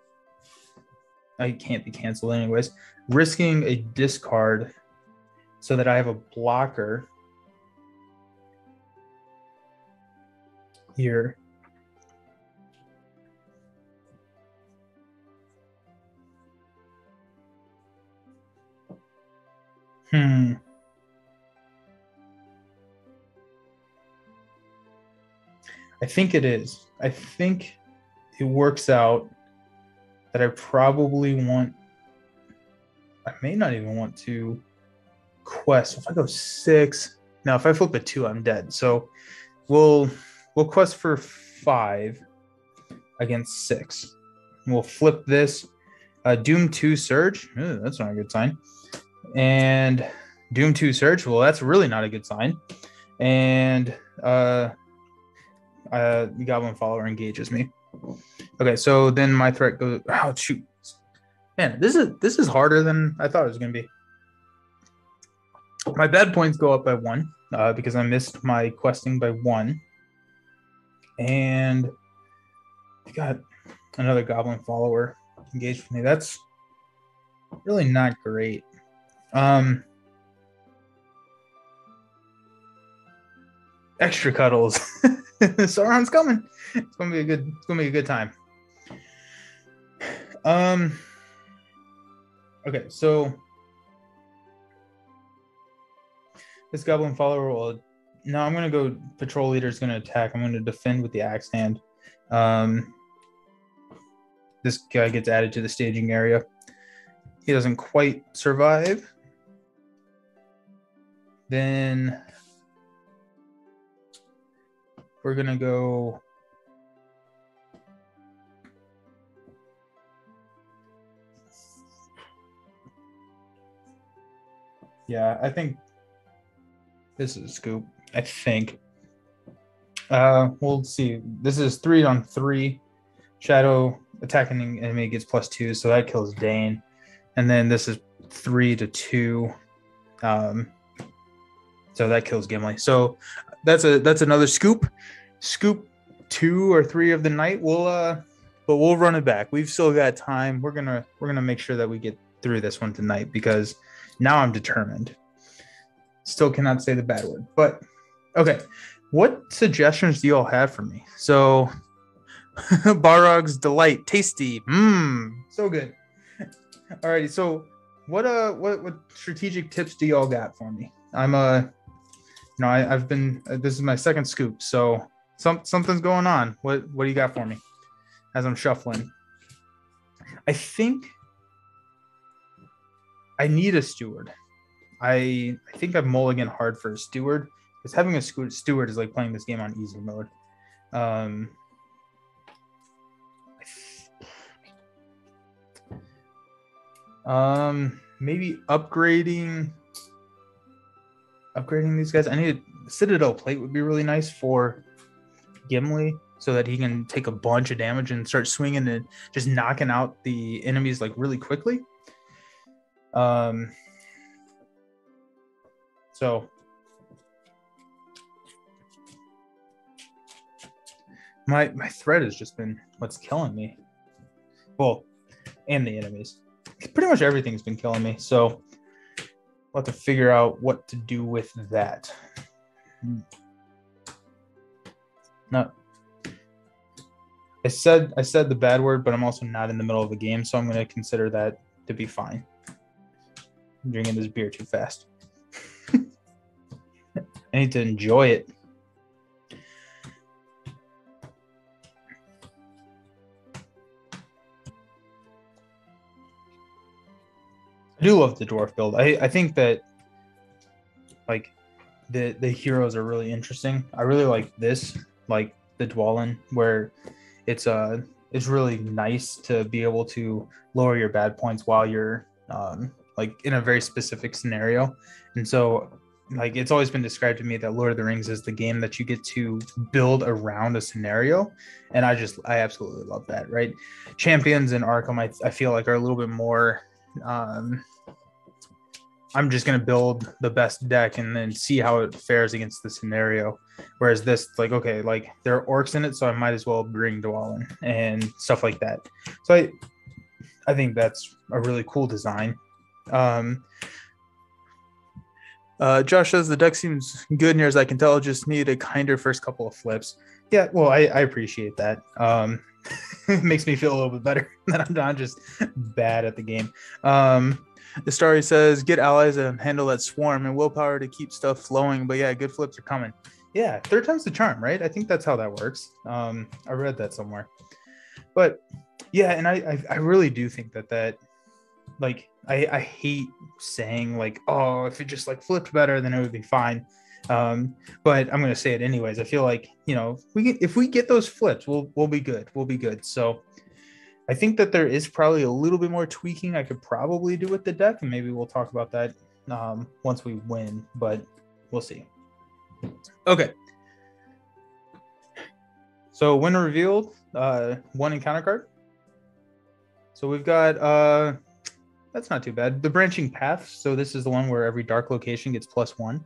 I can't be canceled anyways. Risking a discard so that I have a blocker here. I think it is. I think it works out that I probably want. I may not even want to quest. If I go 6, now if I flip a 2, I'm dead. So we'll quest for 5 against 6. We'll flip this. Doom 2 Surge. Ooh, that's not a good sign. And Doom 2 Surge. Well, that's really not a good sign. And Goblin Follower engages me. Okay, so then my threat goes. Oh shoot, man, this is harder than I thought it was gonna be. My bad points go up by 1 because I missed my questing by 1, and I got another Goblin Follower engaged with me. That's really not great. Extra cuddles. Sauron's coming. It's gonna be a good time. Okay, so this Goblin Follower will. No, I'm gonna go. Patrol Leader is gonna attack. I'm gonna defend with the Axe Hand. This guy gets added to the staging area. He doesn't quite survive. Then we're gonna go. Yeah, I think this is a scoop. I think. We'll see. This is 3 on 3. Shadow attacking enemy gets +2, so that kills Dane. And then this is 3 to 2. So that kills Gimli. So that's another scoop. Scoop 2 or 3 of the night. But we'll run it back. We've still got time. We're gonna make sure that we get through this one tonight because now I'm determined. Still cannot say the bad word. But okay. What suggestions do you all have for me? So Barog's Delight, tasty. So good. Alrighty, so what strategic tips do y'all got for me? I've been this is my second scoop, so something's going on. What do you got for me as I'm shuffling? I think I need a steward. I think I've mulliganed hard for a steward because having a steward is like playing this game on easy mode. Maybe upgrading these guys. I need a Citadel Plate would be really nice for Gimli so that he can take a bunch of damage and start swinging and just knocking out the enemies like really quickly. So my threat has just been what's killing me. Well, and the enemies. Pretty much everything's been killing me. So we'll have to figure out what to do with that. No. I said the bad word, but I'm also not in the middle of a game, so I'm going to consider that to be fine. I'm drinking this beer too fast. I need to enjoy it. I do love the dwarf build. I think that like the heroes are really interesting. I really like this, like the Dwalin, where it's really nice to be able to lower your bad points while you're like in a very specific scenario. And so like it's always been described to me that Lord of the Rings is the game that you get to build around a scenario, and I absolutely love that. Right, Champions in Arkham, I feel like are a little bit more. I'm just gonna build the best deck and then see how it fares against the scenario. Whereas this, like, okay, like there are orcs in it, so I might as well bring Dwalin and stuff like that. So I think that's a really cool design. Josh says the deck seems good near as I can tell. Just need a kinder first couple of flips. Yeah, well, I appreciate that. It makes me feel a little bit better that I'm not just bad at the game. The story says get allies and handle that swarm and willpower to keep stuff flowing. But yeah, good flips are coming. Yeah, third time's the charm, right? I think that's how that works. I read that somewhere. But yeah, and I really do think that like I hate saying like, oh, if it just like flipped better, then it would be fine. But I'm gonna say it anyways. I feel like, you know, if we get those flips, we'll be good. We'll be good. So I think that there is probably a little bit more tweaking I could probably do with the deck, and maybe we'll talk about that once we win, but we'll see. Okay. So when revealed, one encounter card. So we've got, that's not too bad. The Branching Path. So this is the one where every dark location gets +1.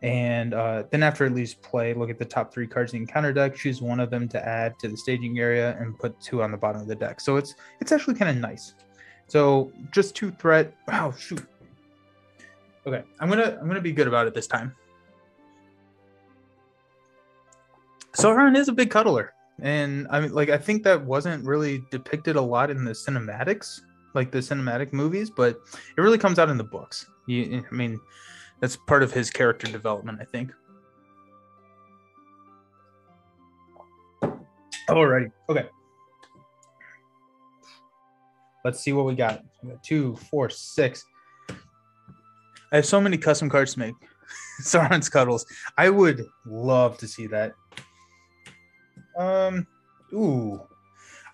And then after it leaves play, look at the top 3 cards in the encounter deck, choose one of them to add to the staging area, and put 2 on the bottom of the deck. So it's actually kind of nice. So just 2 threat. Wow, shoot. Okay, I'm gonna be good about it this time. Sauron is a big cuddler, and I mean, like, I think that wasn't really depicted a lot in the cinematics, like the cinematic movies, but it really comes out in the books. I mean, that's part of his character development, I think. Alrighty. Okay. Let's see what we got. We got 2, 4, 6. I have so many custom cards to make. Sauron's Cuddles. I would love to see that. Ooh.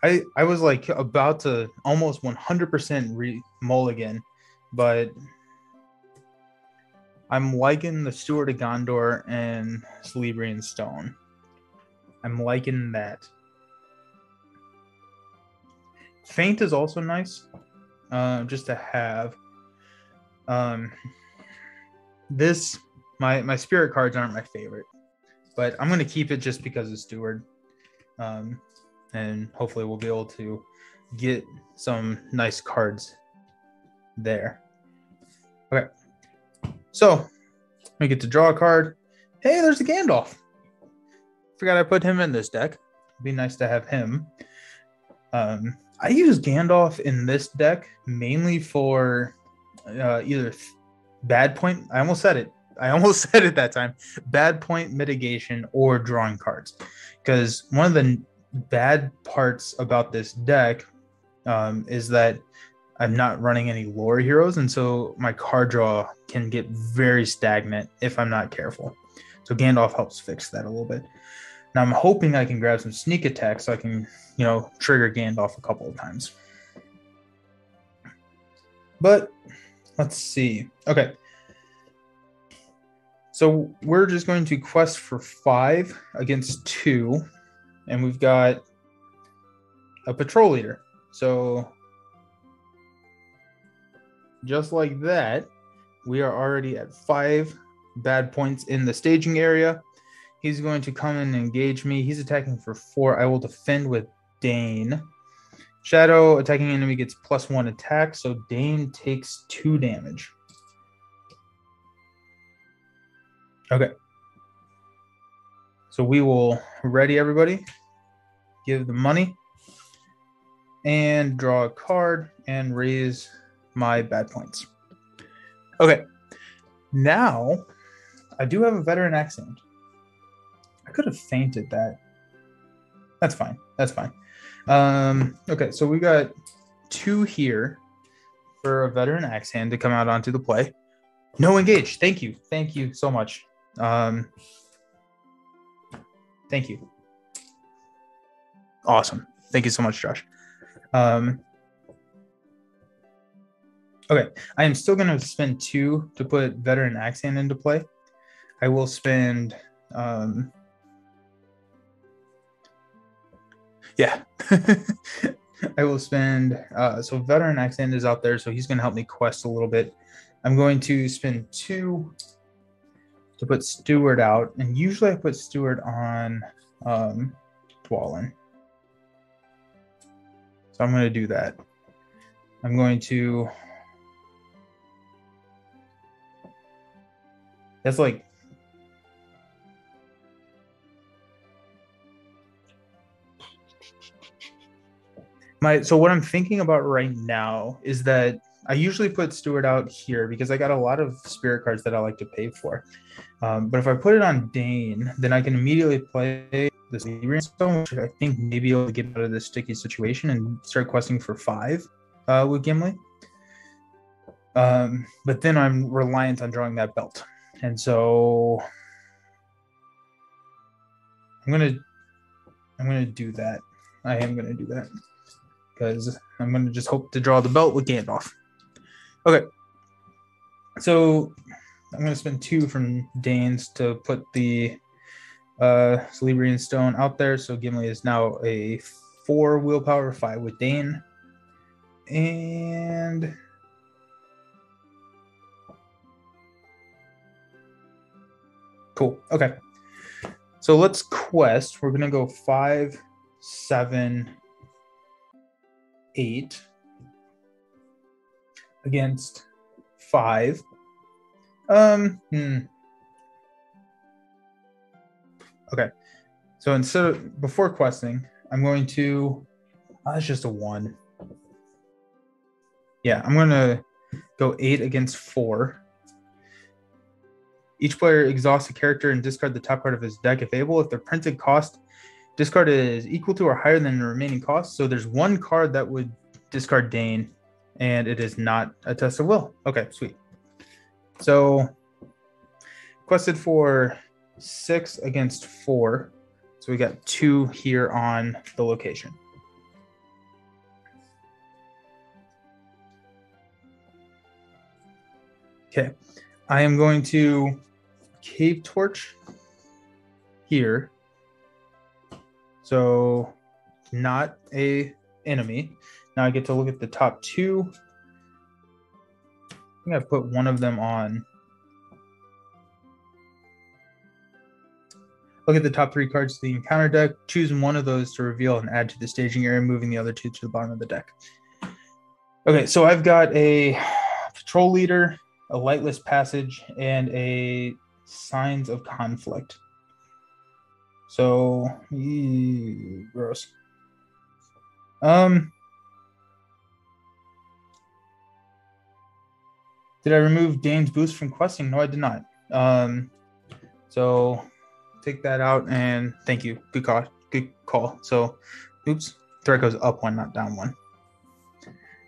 I was like about to almost 100% mulligan, but I'm liking the Steward of Gondor and Celebrian Stone. I'm liking that. Faint is also nice, just to have. This, my spirit cards aren't my favorite, but I'm gonna keep it just because of Steward, and hopefully we'll be able to get some nice cards there. Okay. So, we get to draw a card. Hey, there's a Gandalf. Forgot I put him in this deck. It'd be nice to have him. I use Gandalf in this deck mainly for either bad point. I almost said it that time. Bad point mitigation or drawing cards. Because one of the bad parts about this deck is that I'm not running any lore heroes, and so my card draw can get very stagnant if I'm not careful. So Gandalf helps fix that a little bit. Now I'm hoping I can grab some sneak attack so I can, you know, trigger Gandalf a couple of times. But let's see. Okay. So we're just going to quest for 5 against 2, and we've got a patrol leader. So just like that, we are already at 5 bad points in the staging area. He's going to come in and engage me. He's attacking for 4. I will defend with Dane. Shadow, attacking enemy gets +1 attack, so Dane takes 2 damage. Okay. So we will ready everybody, give the money, and draw a card and raise my bad points. Okay. Now, I do have a veteran accent. I could have fainted that. That's fine. That's fine. Okay, so we got 2 here for a veteran axe hand to come out onto the play. No engage. Thank you. Thank you so much. Thank you. Awesome. Thank you so much, Josh. Okay, I am still going to spend 2 to put Veteran Axe Hand into play. I will spend, yeah. I will spend, so Veteran Axe Hand is out there, so he's going to help me quest a little bit. I'm going to spend 2 to put Steward out, and usually I put Steward on Dwalin. So I'm going to do that. I'm going to, that's like, so what I'm thinking about right now is that I usually put Steward out here because I got a lot of spirit cards that I like to pay for. But if I put it on Dane, then I can immediately play this Liberian Stone, which I think maybe able to get out of this sticky situation and start questing for 5 with Gimli. But then I'm reliant on drawing that belt. And so I'm gonna do that. I am gonna do that because I'm gonna just hope to draw the belt with Gandalf. Okay, so I'm gonna spend 2 from Dane's to put the Celebrian Stone out there. So Gimli is now a 4 willpower, 5 with Dane, and cool. Okay, so let's quest. We're gonna go 5, 7, 8 against 5. Okay, so instead of before questing, I'm going to. That's just a 1. Yeah, I'm gonna go 8 against 4. Each player exhausts a character and discard the top card of his deck if able. If their printed cost discard is equal to or higher than the remaining cost. So there's 1 card that would discard Dane, and it is not a test of will. Okay, sweet. So quested for 6 against 4. So we got 2 here on the location. Okay, I am going to Cave Torch here. So not a enemy. Now I get to look at the top 2. I think I put one of them on. Look at the top 3 cards of the encounter deck. Choose one of those to reveal and add to the staging area, moving the other 2 to the bottom of the deck. Okay, so I've got a Patrol Leader, a Lightless Passage, and a Signs of Conflict. So, gross. Did I remove Dane's boost from questing? No, I did not. So take that out, and thank you. Good call. Good call. So, oops, threat goes up 1, not down 1.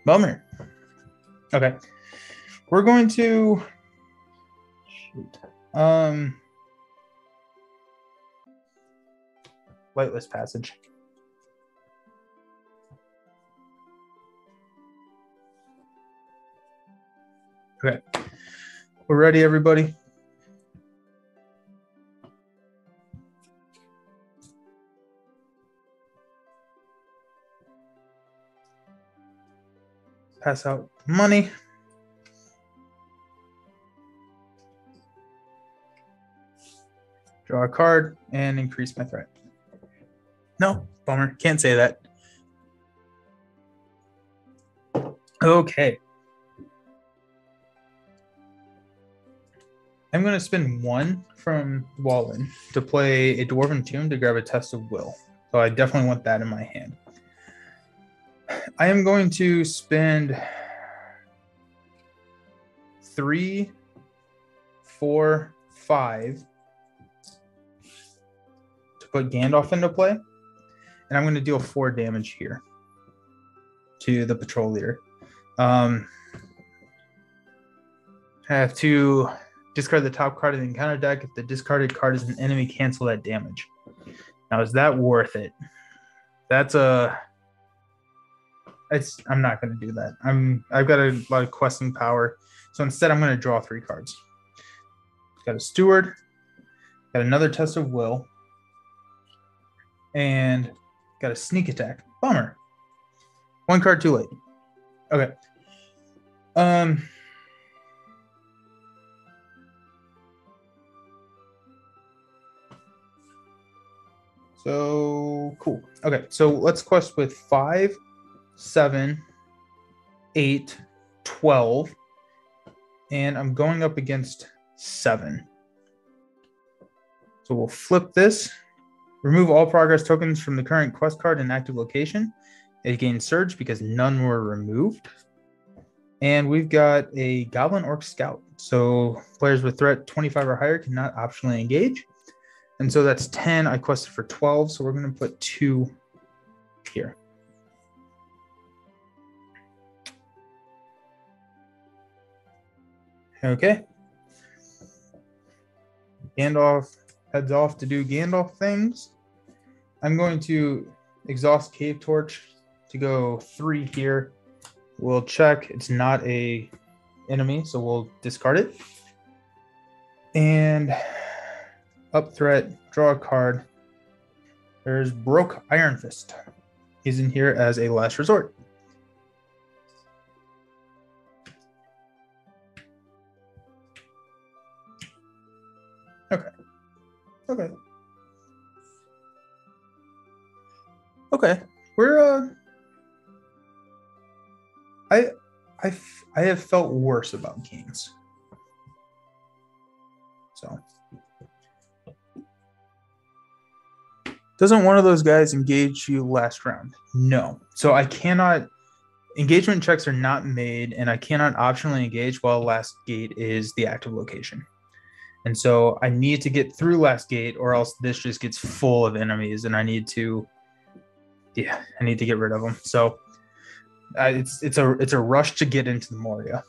Bummer. Okay, we're going to Lightless Passage. Okay, we're ready, everybody. Pass out money. Draw a card and increase my threat. No, bummer. Can't say that. Okay. I'm going to spend 1 from Dwalin to play a Dwarven Tomb to grab a Test of Will. So I definitely want that in my hand. I am going to spend 3, 4, 5 to put Gandalf into play. And I'm going to deal 4 damage here to the Patrol Leader. I have to discard the top card of the encounter deck. If the discarded card is an enemy, cancel that damage. Now, is that worth it? That's a... I'm not going to do that. I've got a lot of questing power. So instead, I'm going to draw 3 cards. Got a Steward. Got another Test of Will. And got a Sneak Attack. Bummer. 1 card too late. Okay. So cool. Okay, so let's quest with 5, 7, 8, 12, and I'm going up against 7. So we'll flip this. Remove all progress tokens from the current quest card in active location. It gains Surge because none were removed. And we've got a Goblin Orc Scout. So players with threat 25 or higher cannot optionally engage. And so that's 10. I quested for 12, so we're going to put 2 here. Okay. Gandalf heads off to do Gandalf things. I'm going to exhaust Cave Torch to go 3 here. We'll check. It's not a enemy, so we'll discard it. And up threat, draw a card. There's Broke Iron Fist. He's in here as a last resort. Okay. Okay. Okay. We're I have felt worse about games. So doesn't one of those guys engage you last round? No. So I cannot, engagement checks are not made, and I cannot optionally engage while last gate is the active location. And so I need to get through last gate, or else this just gets full of enemies, and I need to get rid of them. So it's a rush to get into the Moria.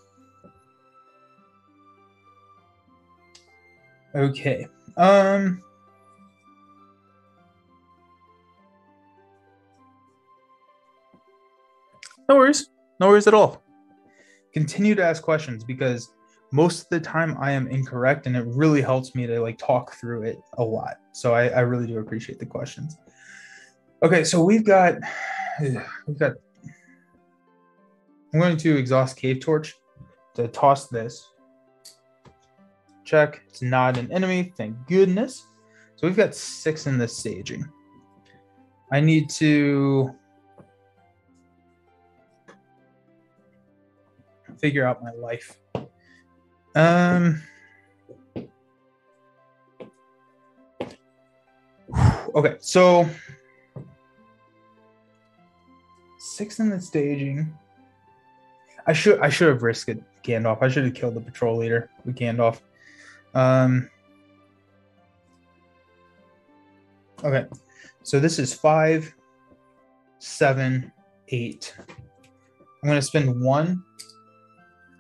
Okay. No worries. No worries at all. Continue to ask questions, because most of the time I am incorrect, and it really helps me to talk through it a lot. So I really do appreciate the questions. Okay, so we've got I'm going to exhaust Cave Torch to toss this. Check. It's not an enemy, thank goodness. So we've got 6 in this staging. I need to figure out my life. Okay, so 6 in the staging. I should have risked it, Gandalf. I should have killed the patrol leader with Gandalf. Okay, so this is 5, 7, 8. I'm going to spend 1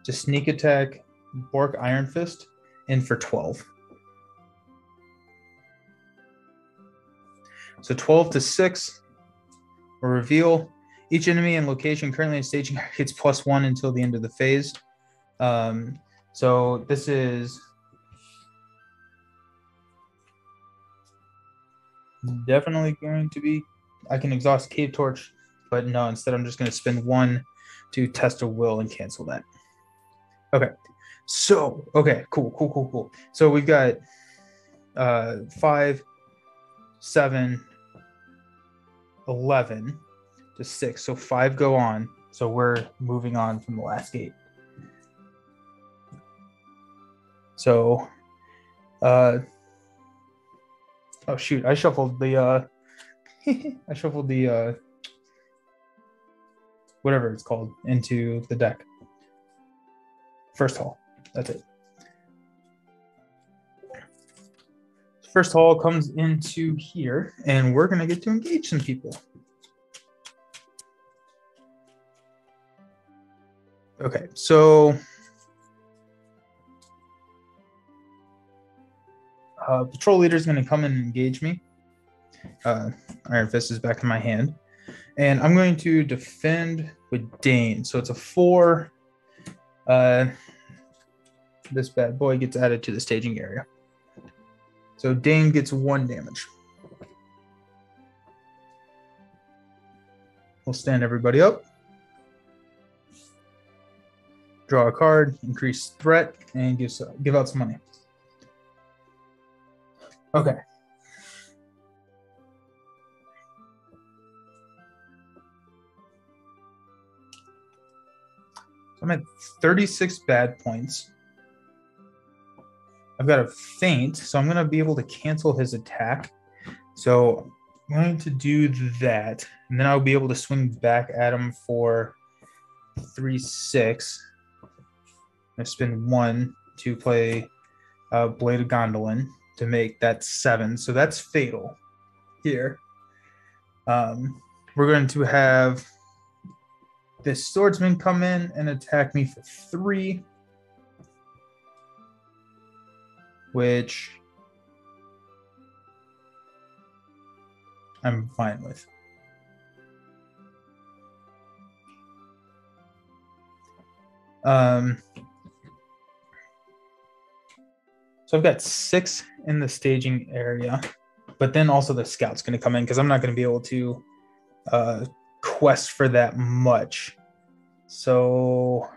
to sneak attack Bork Iron Fist in for 12. So 12 to 6 will reveal. Each enemy and location currently in staging gets +1 until the end of the phase. So this is definitely going to be, I can exhaust Cave Torch, but no, instead I'm just going to spend 1 to Test of Will and cancel that. Okay, so, okay, cool. So we've got 5, 7, 11 to 6. So 5 go on. So we're moving on from the last gate. So, oh shoot, I shuffled the, whatever it's called, into the deck. First haul, that's it. First haul comes into here, and we're gonna get to engage some people. Okay, so Patrol leader is going to come and engage me. Iron Fist is back in my hand. And I'm going to defend with Dane. So it's a 4. This bad boy gets added to the staging area. So Dane gets 1 damage. We'll stand everybody up. Draw a card, increase threat, and give out some money. Okay. So I'm at 36 bad points. I've got a feint, so I'm going to be able to cancel his attack. So I'm going to do that, and then I'll be able to swing back at him for 3/6. I'm going to spend 1 to play Blade of Gondolin to make that 7. So that's fatal here. We're going to have this swordsman come in and attack me for 3, which I'm fine with. So I've got 6 in the staging area, but then also the scout's going to come in because I'm not going to be able to quest for that much. So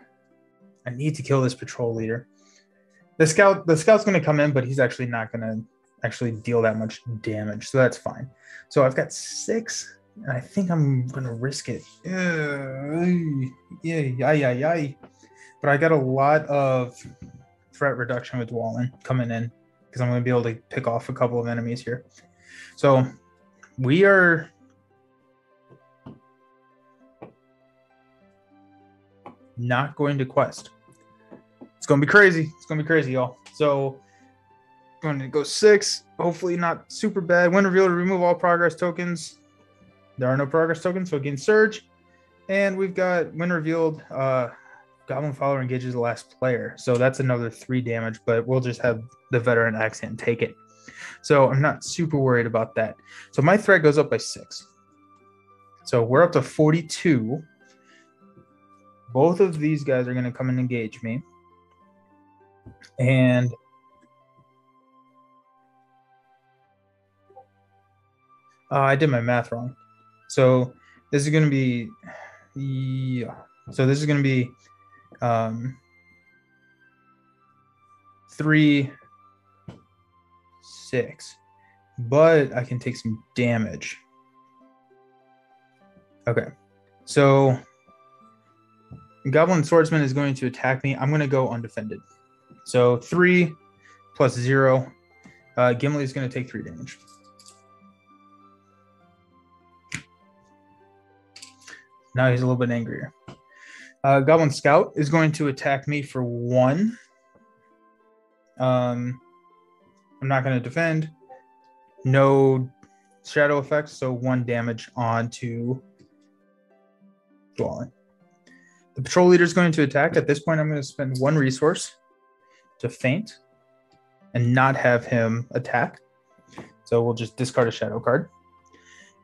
I need to kill this patrol leader. The scout's going to come in, but he's actually not going to actually deal that much damage, so that's fine. So I've got 6, and I think I'm going to risk it. Yeah. But I got a lot of threat reduction with Wallen coming in because I'm going to be able to pick off a couple of enemies here. So we are not going to quest. It's going to be crazy. It's going to be crazy, y'all. So I'm going to go 6. Hopefully not super bad. When revealed, remove all progress tokens. There are no progress tokens, so again, Surge. And we've got, when revealed, Goblin Follower engages the last player. So that's another 3 damage, but we'll just have the Veteran Accent take it. So I'm not super worried about that. So my threat goes up by 6. So we're up to 42. Both of these guys are going to come and engage me. And I did my math wrong. So this is going to be, yeah. So this is going to be 3, 6, but I can take some damage. Okay, so Goblin Swordsman is going to attack me. I'm going to go undefended. So 3 plus 0. Gimli is going to take 3 damage. Now he's a little bit angrier. Goblin Scout is going to attack me for 1. I'm not going to defend. No shadow effects, so 1 damage onto Dwalling. The patrol leader is going to attack. At this point, I'm going to spend 1 resource to feint and not have him attack. So we'll just discard a shadow card.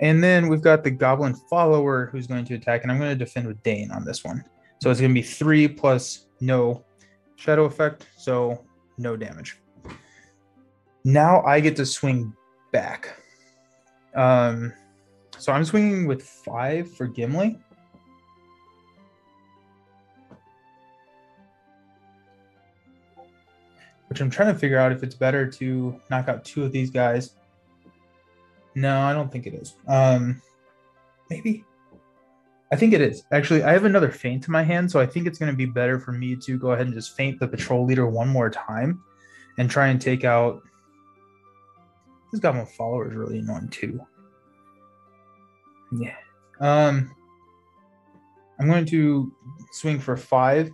And then we've got the Goblin Follower who's going to attack, and I'm going to defend with Dane on this one. So it's going to be 3 plus no shadow effect, so no damage. Now I get to swing back. So I'm swinging with 5 for Gimli. Which I'm trying to figure out if it's better to knock out 2 of these guys. No, I don't think it is. Maybe. I think it is. Actually, I have another feint in my hand, so I think it's going to be better for me to go ahead and just feint the patrol leader 1 more time and try and take out... This Goblin Follower is really annoying too. Yeah. I'm going to swing for 5,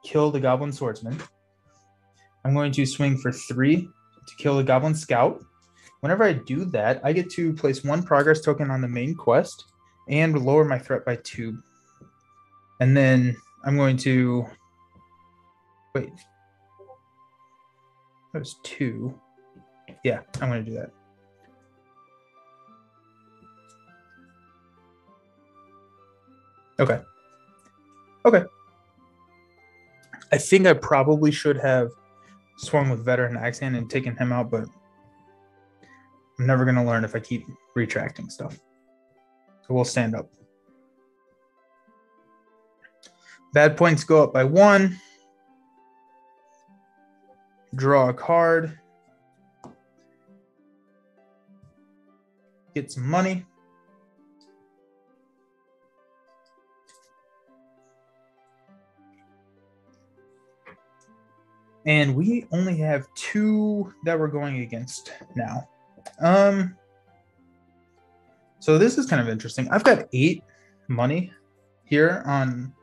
kill the Goblin Swordsman. I'm going to swing for 3 to kill the Goblin Scout. Whenever I do that, I get to place 1 progress token on the main quest and lower my threat by 2. And then I'm going to... Wait. That was 2. yeah, I'm going to do that. Okay. Okay. I think I probably should have swung with Veteran Axe Hand and taken him out, but I'm never going to learn if I keep retracting stuff. So we'll stand up. Bad points go up by 1. Draw a card. Get some money. And we only have 2 that we're going against now. So this is kind of interesting. I've got 8 money here on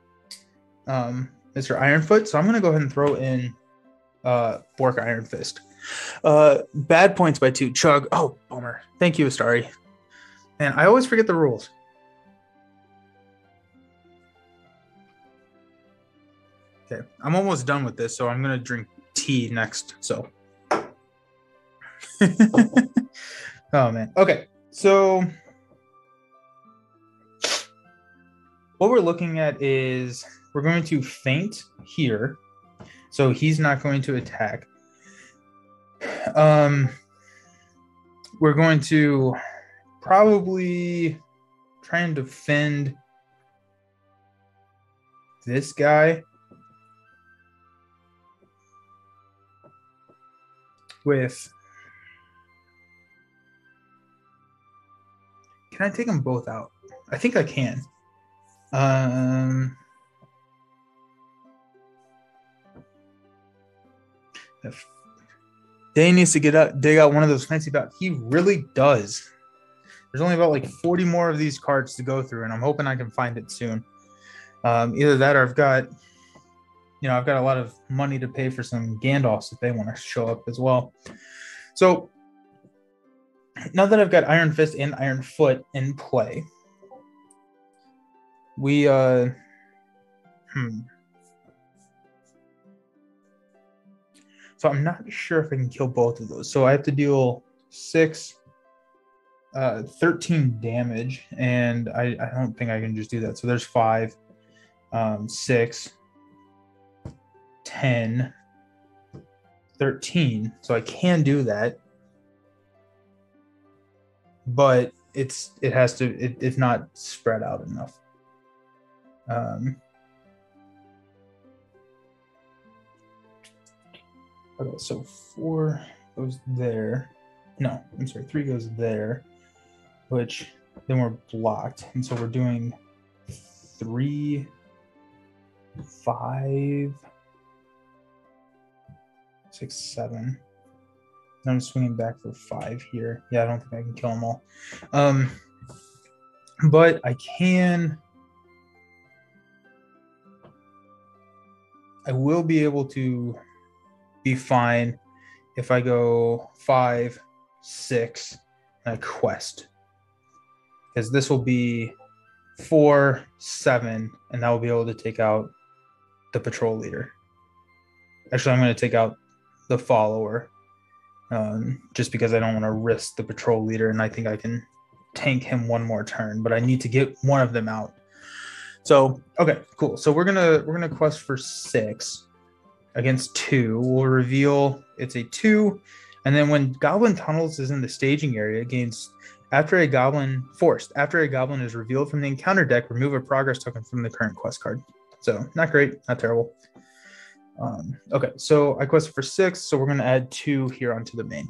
Mr. Ironfoot, so I'm going to go ahead and throw in Bork Iron Fist. Bad points by 2. Chug. Oh, bummer. Thank you, Astari. And I always forget the rules. Okay, I'm almost done with this, so I'm going to drink tea next. So, oh man. Okay, so what we're looking at is we're going to feint here, so he's not going to attack. We're going to probably try and defend this guy with... Can I take them both out? I think I can. If Dane needs to dig out one of those fancy battles. He really does. There's only about like 40 more of these cards to go through, and I'm hoping I can find it soon. Either that, or I've got a lot of money to pay for some Gandalfs if they want to show up as well. So now that I've got Iron Fist and Iron Foot in play, we So I'm not sure if I can kill both of those. So I have to deal 13 damage, and I don't think I can just do that. So there's 5, 6, 10, 13. So I can do that, but it's not spread out enough. Okay, so 4 goes there. No, I'm sorry, 3 goes there, which then we're blocked. And so we're doing 3, 5, 6, 7. And I'm swinging back for 5 here. Yeah, I don't think I can kill them all. But I will be able to be fine if I go 5, 6, and I quest, because this will be 4, 7, and that will be able to take out the patrol leader. Actually, I'm going to take out the follower, just because I don't want to risk the patrol leader, and I think I can tank him one more turn, but I need to get one of them out. So okay, cool. So we're gonna quest for 6 against 2. We'll reveal it's a 2, and then when Goblin Tunnels is in the staging area, it gains after a goblin is revealed from the encounter deck, remove a progress token from the current quest card. So not great, not terrible. Okay, so I quested for 6, so we're going to add 2 here onto the main.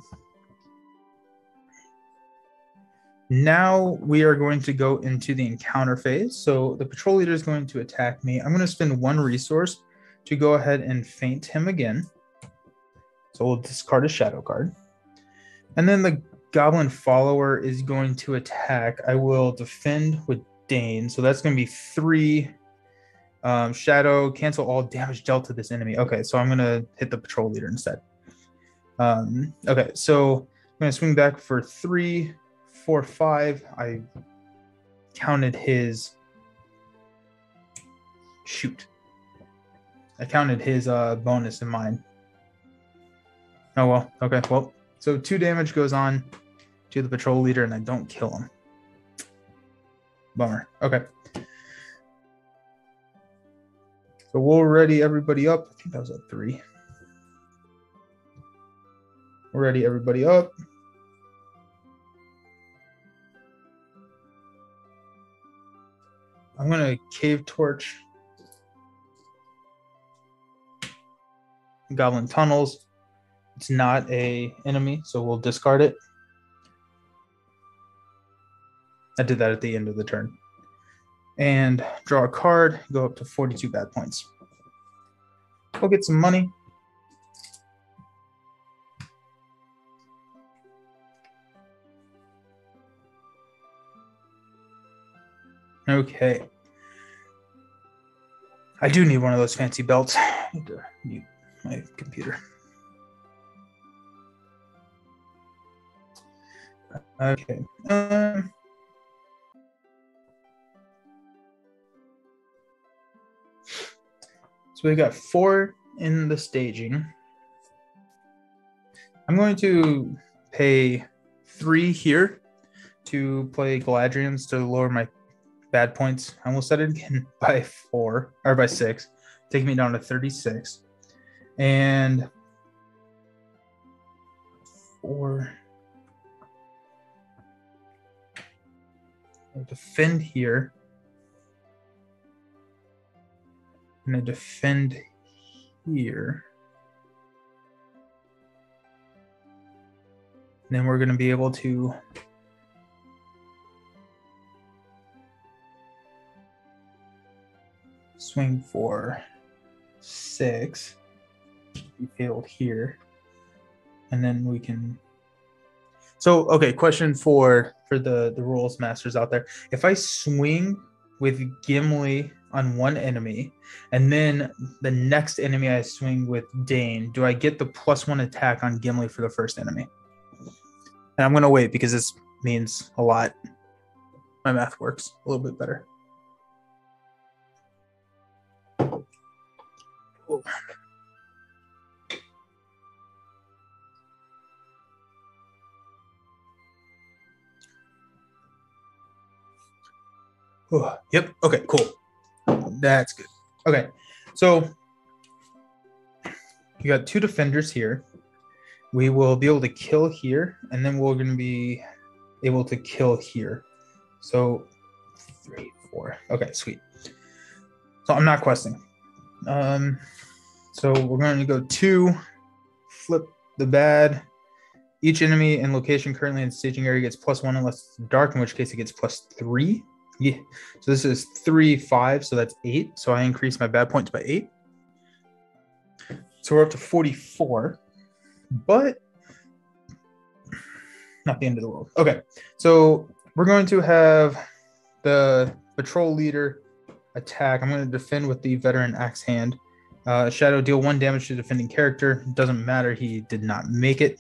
Now we are going to go into the encounter phase. So the patrol leader is going to attack me. I'm going to spend 1 resource to go ahead and feint him again. So we'll discard a shadow card. And then the goblin follower is going to attack. I will defend with Dane. So that's going to be 3 shadow, cancel all damage dealt to this enemy. Okay, so I'm going to hit the patrol leader instead. Okay, so I'm going to swing back for 3, 4, 5. I counted his... Shoot. I counted his bonus in mine. Oh, well. Okay, well, So 2 damage goes on to the patrol leader, and I don't kill him. Bummer. Okay. So we'll ready everybody up. I think that was a 3. We'll ready everybody up. I'm going to cave torch Goblin Tunnels. It's not a enemy, so we'll discard it. I did that at the end of the turn. And draw a card, go up to 42 bad points. We'll get some money. Okay. I do need one of those fancy belts. I need to mute my computer. Okay. So we got 4 in the staging. I'm going to pay 3 here to play Galadrians to lower my bad points. I will set it again by 4 or by 6, taking me down to 36. And 4. I'll defend here. I'm going to defend here. And then we're going to be able to swing for 6. We failed here. And then we can... So, okay, question for the rules masters out there. If I swing with Gimli on one enemy, and then the next enemy I swing with Dane, do I get the +1 attack on Gimli for the first enemy? And I'm going to wait because this means a lot. My math works a little bit better. Oh. Oh, yep. Okay, cool. That's good. Okay, so you got 2 defenders here. We will be able to kill here, and then we're going to be able to kill here. So 3, 4. Okay, sweet. So I'm not questing. So we're going to go 2, flip the bad. Each enemy and location currently in the staging area gets +1 unless it's dark, in which case it gets +3. Yeah. So this is 3, 5, so that's 8. So I increase my bad points by 8. So we're up to 44. But not the end of the world. Okay, so we're going to have the patrol leader attack. I'm going to defend with the veteran axe hand. Shadow, deal 1 damage to defending character. Doesn't matter, he did not make it.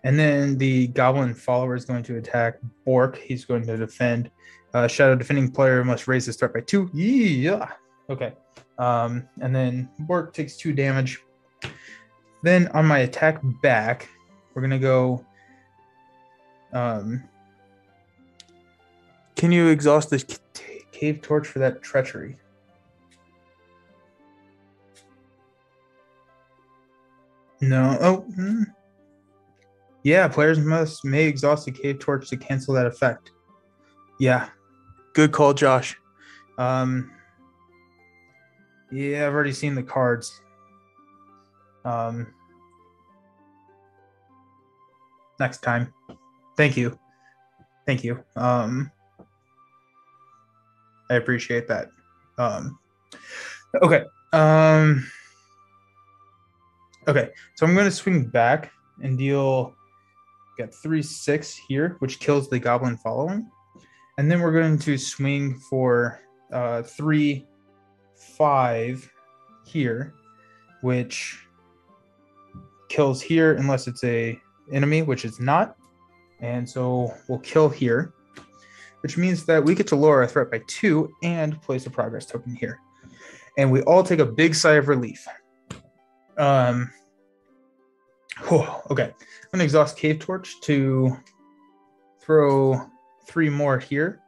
And then the goblin follower is going to attack Bork. He's going to defend. Shadow, defending player must raise his threat by 2. Yeah. Okay. And then Bork takes 2 damage. Then on my attack back, we're going to go... can you exhaust this cave torch for that treachery? No. Oh. Yeah, players may exhaust the cave torch to cancel that effect. Yeah. Good call, Josh. Yeah, I've already seen the cards. Next time. Thank you. I appreciate that. Okay. Okay, so I'm going to swing back and deal, got 3, 6 here, which kills the goblin following. And then we're going to swing for 3, 5 here, which kills here unless it's a enemy, which it's not. And so we'll kill here, which means that we get to lower our threat by 2 and place a progress token here. And we all take a big sigh of relief. Oh, okay. I'm gonna exhaust Cave Torch to throw 3 more here.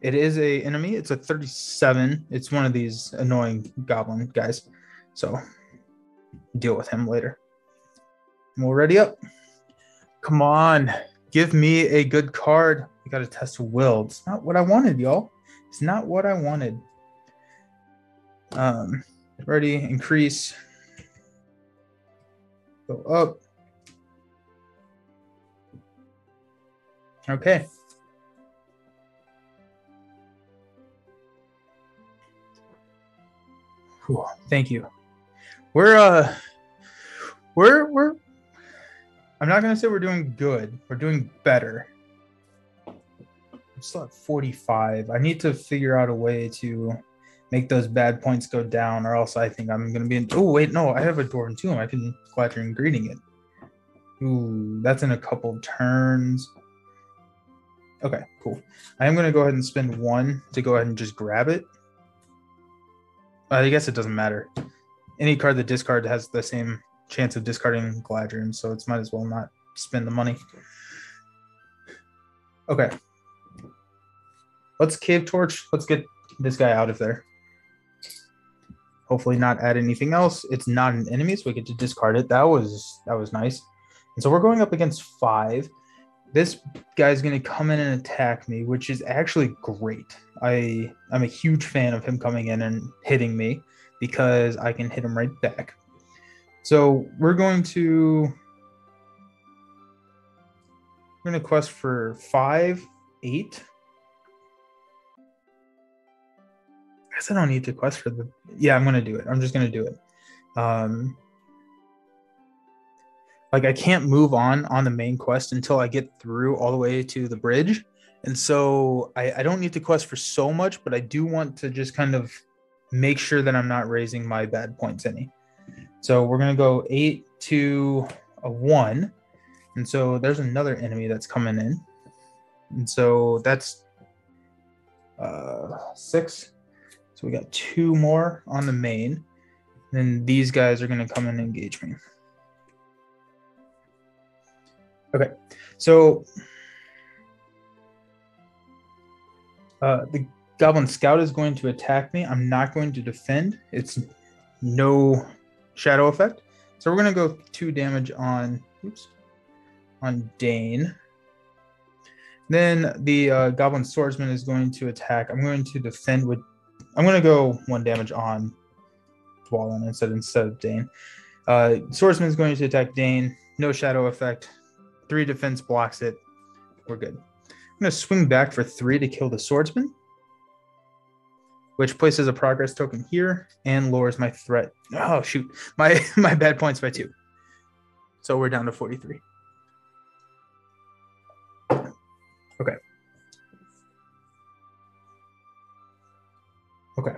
It is a enemy. It's a 37. It's one of these annoying goblin guys. So deal with him later. And we'll ready up. Come on. Give me a good card. We got to test will. It's not what I wanted, y'all. It's not what I wanted. Ready, increase. Go up. Okay. Whew, thank you. We're I'm not gonna say we're doing good. We're doing better. I'm still at 45. I need to figure out a way to make those bad points go down, or else I think I'm gonna be in. Oh wait, no, I have a Dwarven Tomb. I can Gladrian Greeting it. Ooh, that's in a couple turns. Okay, cool. I am gonna go ahead and spend 1 to go ahead and just grab it. I guess it doesn't matter. Any card that discard has the same chance of discarding Gladrian, so it's might as well not spend the money. Okay. Let's Cave Torch. Let's get this guy out of there. Hopefully not add anything else. It's not an enemy, so we get to discard it. That was nice. And so we're going up against 5. This guy's going to come in and attack me, which is actually great. I'm a huge fan of him coming in and hitting me because I can hit him right back. So we're going to quest for 5, 8. I guess I don't need to quest for the. Yeah, I'm going to do it. I'm just going to do it. Like I can't move on the main quest until I get through all the way to the bridge. And so I don't need to quest for so much, but I do want to just kind of make sure that I'm not raising my bad points any. So we're going to go 8 to a 1. And so there's another enemy that's coming in. And so that's 6. So we got 2 more on the main. Then these guys are going to come in and engage me. Okay, so the Goblin Scout is going to attack me. I'm not going to defend. It's no shadow effect. So we're going to go 2 damage on Dane. Then the Goblin Swordsman is going to attack. I'm going to defend with. I'm going to go 1 damage on Dwalin instead of Dane. Swordsman is going to attack Dane. No shadow effect. 3 defense blocks it. We're good. I'm going to swing back for 3 to kill the Swordsman, which places a progress token here and lowers my threat. Oh, shoot. My bad points by 2. So we're down to 43. Okay. Okay.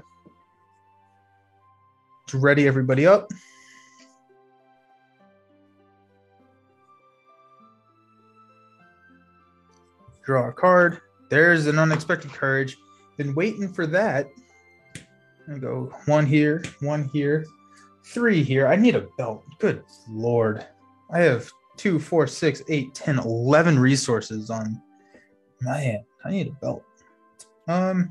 Ready everybody up. Draw a card. There's an Unexpected Courage. Been waiting for that. I'm gonna go 1 here, 1 here, 3 here. I need a belt. Good Lord. I have 2, 4, 6, 8, 10, 11 resources on. Man, I need a belt. I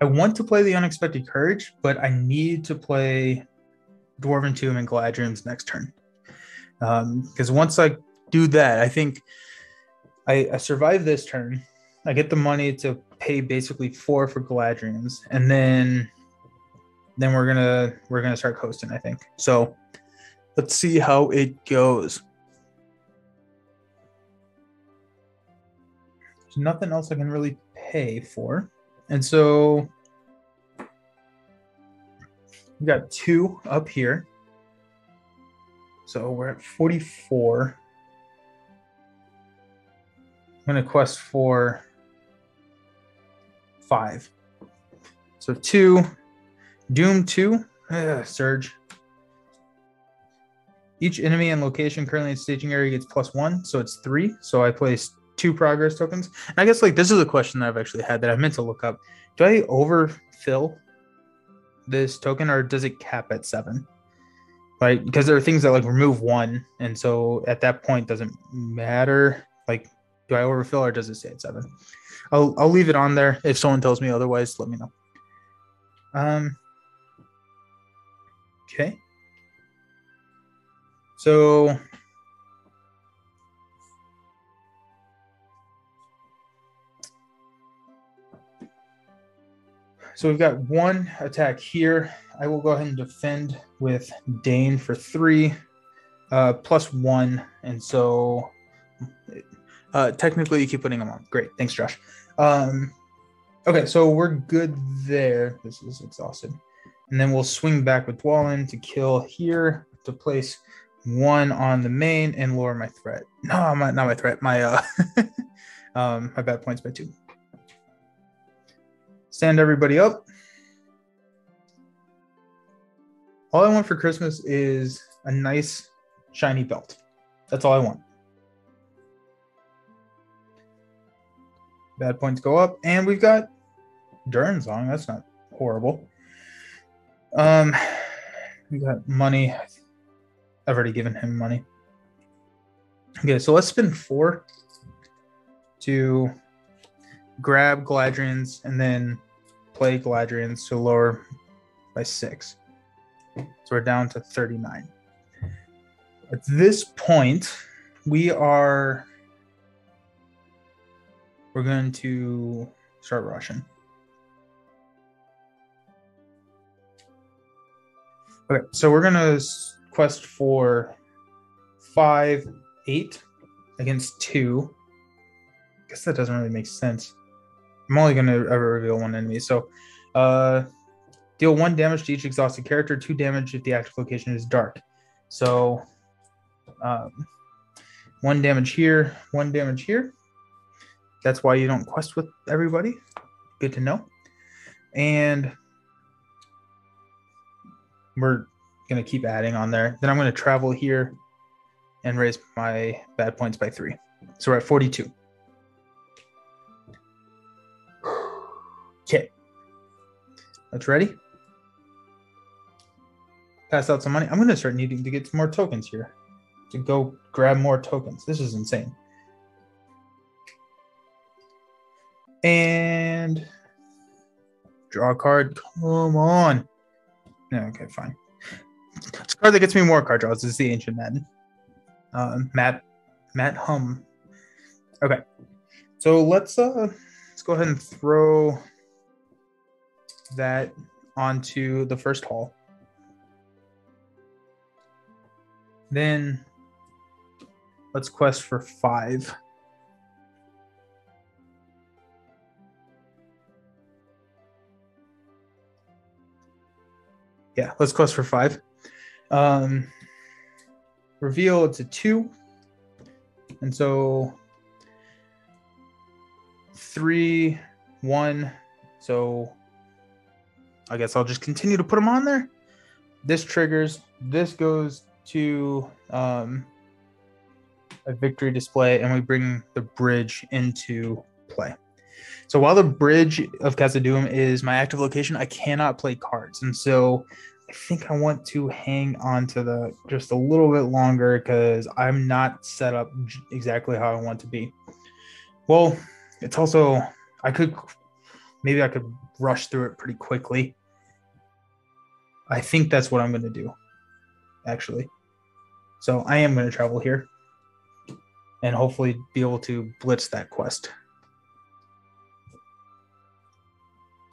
want to play the Unexpected Courage, but I need to play Dwarven Tomb and Gladrian's next turn. Because once I do that, I think I survive this turn. I get the money to pay basically 4 for Gladrian's, and then we're gonna start coasting, I think. So let's see how it goes. There's nothing else I can really pay for. And so we got 2 up here. So we're at 44. I'm going to quest for 5. So 2, Doom 2, Surge. Each enemy and location currently in staging area gets +1, so it's 3. So I place 2 progress tokens. And I guess like this is a question that I've actually had that I meant to look up. Do I overfill this token or does it cap at 7? right? Because there are things that like remove one, and so at that point doesn't matter. Like, do I overfill or does it stay at 7? I'll leave it on there. If someone tells me otherwise, let me know. Okay. So we've got one attack here. I will go ahead and defend with Dane for 3, +1, and so technically you keep putting them on. Great, thanks, Josh. Okay, so we're good there. This is exhausted. And then we'll swing back with Dwalin to kill here to place 1 on the main and lower my threat. No, not my threat. My my bad points by 2. Stand everybody up. All I want for Christmas is a nice shiny belt. That's all I want. Bad points go up, and we've got Durnsong. That's not horrible. We got money. I've already given him money. Okay, so let's spend 4 to grab Galadrians and then play Galadrians to lower by 6. So we're down to 39. At this point, we're going to start rushing. Okay, so we're gonna quest for 5, 8 against 2. I guess that doesn't really make sense. I'm only gonna ever reveal 1 enemy. So deal 1 damage to each exhausted character, 2 damage if the active location is dark. So 1 damage here, 1 damage here. That's why you don't quest with everybody. Good to know. And we're going to keep adding on there. Then I'm going to travel here and raise my bad points by 3. So we're at 42. Okay. That's ready. Pass out some money. I'm going to start needing to get some more tokens here to go grab more tokens. This is insane. And draw a card. Come on. No, okay, fine. This card that gets me more card draws is the Ancient Madden. Matt Hum. Okay. So let's go ahead and throw that onto the first hall. Then let's quest for 5. Yeah, let's quest for 5. Reveal, it's a 2. And so 3, 1. So I guess I'll just continue to put them on there. This triggers. This goes to a victory display, and we bring the bridge into play. So while the Bridge of Khazad-dûm is my active location, I cannot play cards. And so I think I want to hang on to the just a little bit longer because I'm not set up exactly how I want to be. Well, it's also, maybe I could rush through it pretty quickly. I think that's what I'm going to do, actually. So I am going to travel here and hopefully be able to blitz that quest.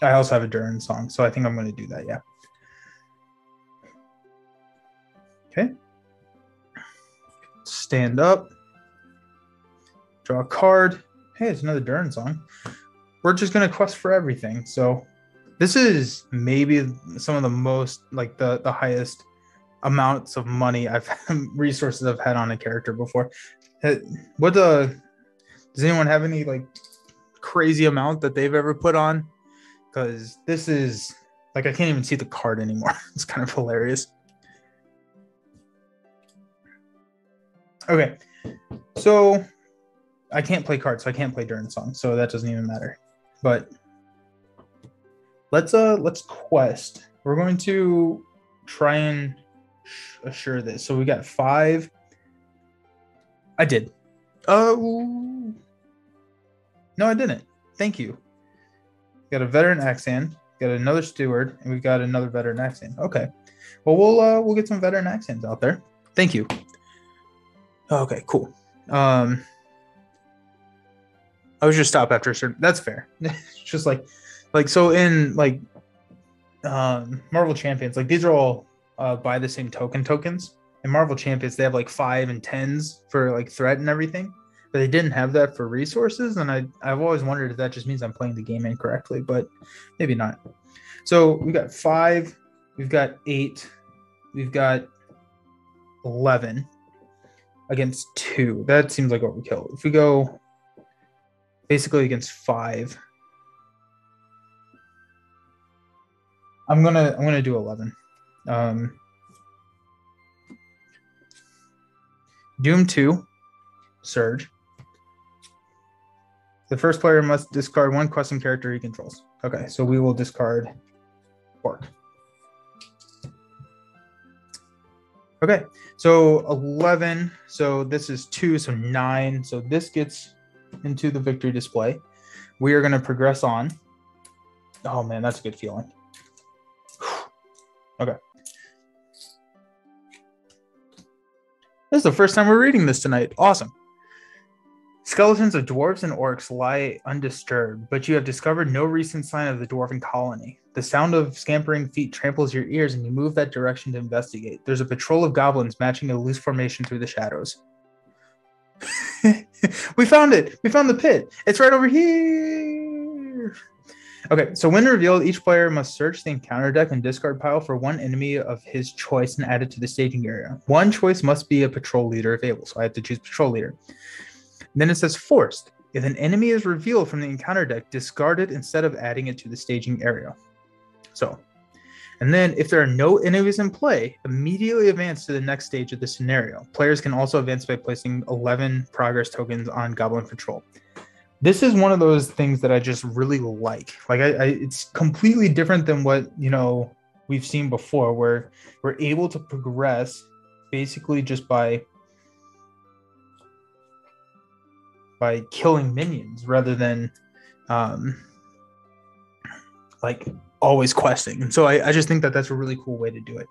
I also have a Durnsong, so I think I'm going to do that, yeah. Okay. Stand up. Draw a card. Hey, it's another Durnsong. We're just going to quest for everything. So this is maybe some of the most, like the highest amounts of money resources I've had on a character before. Does anyone have any like crazy amount that they've ever put on? Because this is like, I can't even see the card anymore. It's kind of hilarious. Okay, so I can't play cards, so I can't play Durnsong, so that doesn't even matter. But let's quest. We're going to try and assure this. So we got 5. I did. Oh. No, I didn't. Thank you. Got a veteran Axan, got another steward, and we've got another veteran Axan. Okay. Well, we'll get some veteran Axans out there. Thank you. Okay, cool. I was just stop after a certain. That's fair. It's just like so in like Marvel Champions, like these are all buy the same tokens. In Marvel Champions, they have like 5 and 10s for like threat and everything, but they didn't have that for resources. And I've always wondered if that just means I'm playing the game incorrectly, but maybe not. So we got 5, we've got 8, we've got 11 against 2. That seems like overkill. If we go basically against 5, I'm gonna do 11. Doom 2, Surge. The first player must discard 1 custom character he controls. Okay, so we will discard Orc. Okay, so 11. So this is 2, so 9. So this gets into the victory display. We are going to progress on. Oh man, that's a good feeling. Okay. This is the first time we're reading this tonight. Awesome. Skeletons of dwarves and orcs lie undisturbed, but you have discovered no recent sign of the dwarven colony. The sound of scampering feet tramples your ears and you move that direction to investigate. There's a patrol of goblins matching a loose formation through the shadows. We found it! We found the pit! It's right over here! Okay, so when revealed, each player must search the encounter deck and discard pile for 1 enemy of his choice and add it to the staging area. 1 choice must be a patrol leader if able, so I have to choose patrol leader. Then it says forced. If an enemy is revealed from the encounter deck, discard it instead of adding it to the staging area. So, and then if there are no enemies in play, immediately advance to the next stage of the scenario. Players can also advance by placing 11 progress tokens on Goblin Patrol. This is one of those things that I just really like. Like, it's completely different than what, we've seen before, where we're able to progress basically just by killing minions rather than like always questing. And so I just think that that's a really cool way to do it.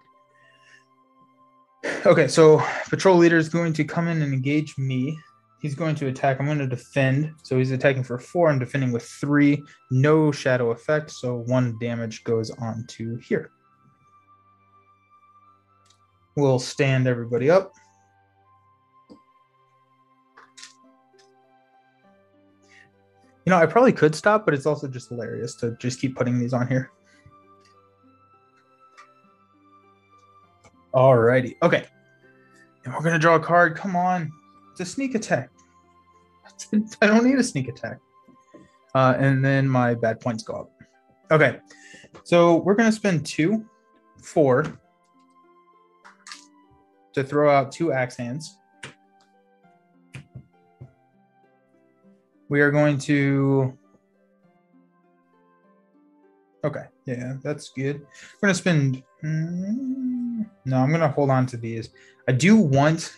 Okay, so patrol leader is going to come in and engage me. He's going to attack. I'm going to defend. So he's attacking for 4. I'm defending with 3. No shadow effect. So 1 damage goes on to here. We'll stand everybody up. I probably could stop, but it's also just hilarious to just keep putting these on here. Alrighty. Okay. And we're going to draw a card. Come on. It's a sneak attack. I don't need a sneak attack. And then my bad points go up. Okay. So we're going to spend 2, 4 to throw out 2 axe hands. We are going to... Okay. Yeah, that's good. We're going to spend... No, I'm going to hold on to these. I do want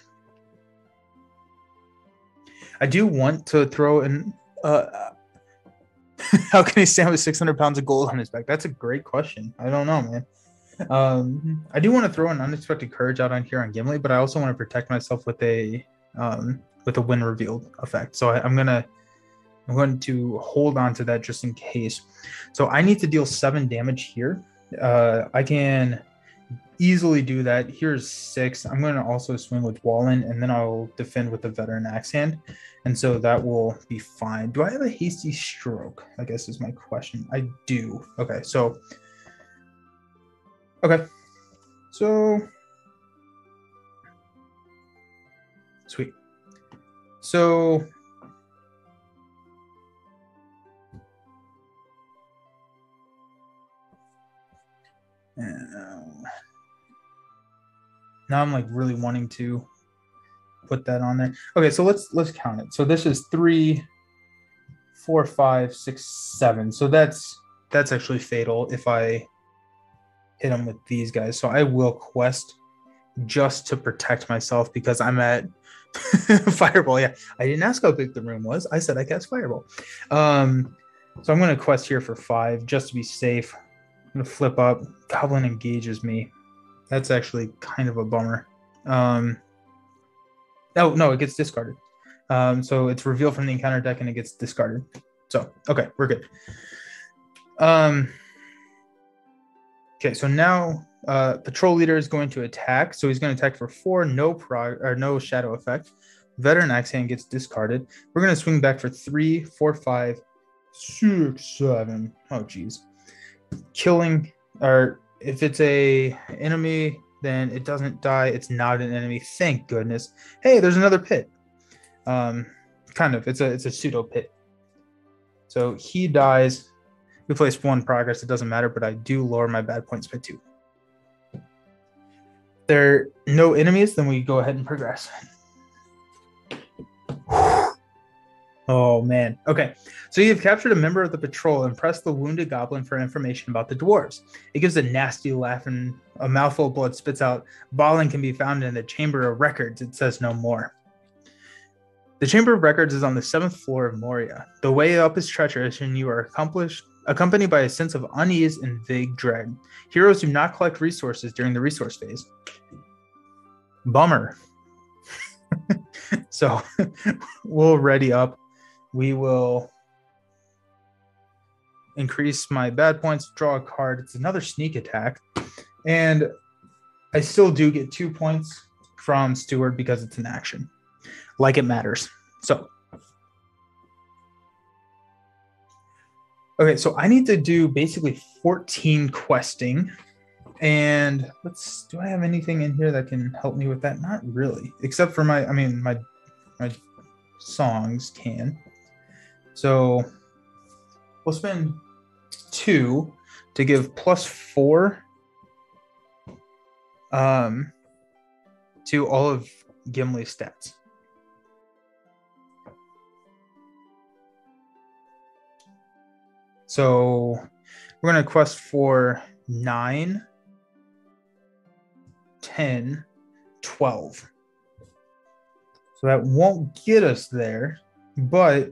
to throw in... how can he stand with 600 pounds of gold on his back? That's a great question. I don't know, man. I do want to throw an unexpected courage out on here on Gimli, but I also want to protect myself with a win revealed effect. So I'm going to hold on to that just in case. So I need to deal 7 damage here. I can easily do that. Here's 6. I'm going to also swing with Wallen, and then I'll defend with the veteran axe hand. And so that will be fine. Do I have a hasty stroke? I guess is my question. I do. Okay, so... Okay. So... Sweet. So... Now I'm like really wanting to put that on there. Okay, so let's count it. So this is 3, 4, 5, 6, 7. So that's actually fatal if I hit him with these guys. So I will quest just to protect myself because I'm at Fireball. Yeah, I didn't ask how big the room was. I said I cast Fireball. So I'm going to quest here for 5 just to be safe. I'm going to flip up. Goblin engages me. That's actually kind of a bummer. Oh, no, it gets discarded. So it's revealed from the encounter deck and it gets discarded. So, okay, we're good. Okay, so now Patrol Leader is going to attack. So he's going to attack for 4, no shadow effect. Veteran Axe Hand gets discarded. We're going to swing back for 3, 4, 5, 6, 7. Oh, geez. Killing, or if it's a enemy, then it doesn't die. It's not an enemy. Thank goodness. Hey, there's another pit. Kind of. It's a pseudo pit. So he dies. We placed 1 progress. It doesn't matter, but I do lower my bad points by 2. There are no enemies, then we go ahead and progress. Oh, man. Okay. So you've captured a member of the patrol and pressed the wounded goblin for information about the dwarves. It gives a nasty laugh and a mouthful of blood spits out. Balin can be found in the Chamber of Records. It says no more. The Chamber of Records is on the 7th floor of Moria. The way up is treacherous and you are accompanied by a sense of unease and vague dread. Heroes do not collect resources during the resource phase. Bummer. So we'll ready up. We will increase my bad points, draw a card. It's another sneak attack. And I still do get 2 points from Steward because it's an action. Like it matters. So. Okay, so I need to do basically 14 questing. And do I have anything in here that can help me with that? Not really. Except for my songs can. So we'll spend 2 to give +4 to all of Gimli's stats. So we're going to quest for 9, 10, 12. So that won't get us there, but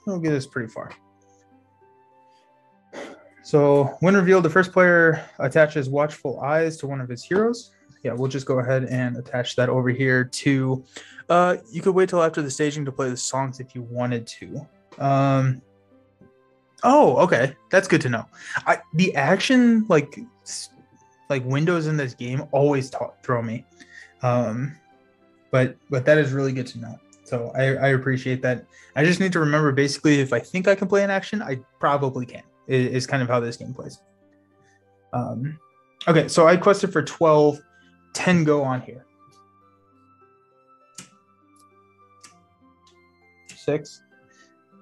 it'll get us pretty far. So when revealed, the first player attaches Watchful Eyes to one of his heroes. Yeah, we'll just go ahead and attach that over here to... you could wait till after the staging to play the songs if you wanted to. Oh, okay. That's good to know. The action, like windows in this game always throw me. But that is really good to know. So I appreciate that. I just need to remember, basically, if I think I can play an action, I probably can. Is kind of how this game plays. Okay, so I quested for 12. 10 go on here. 6,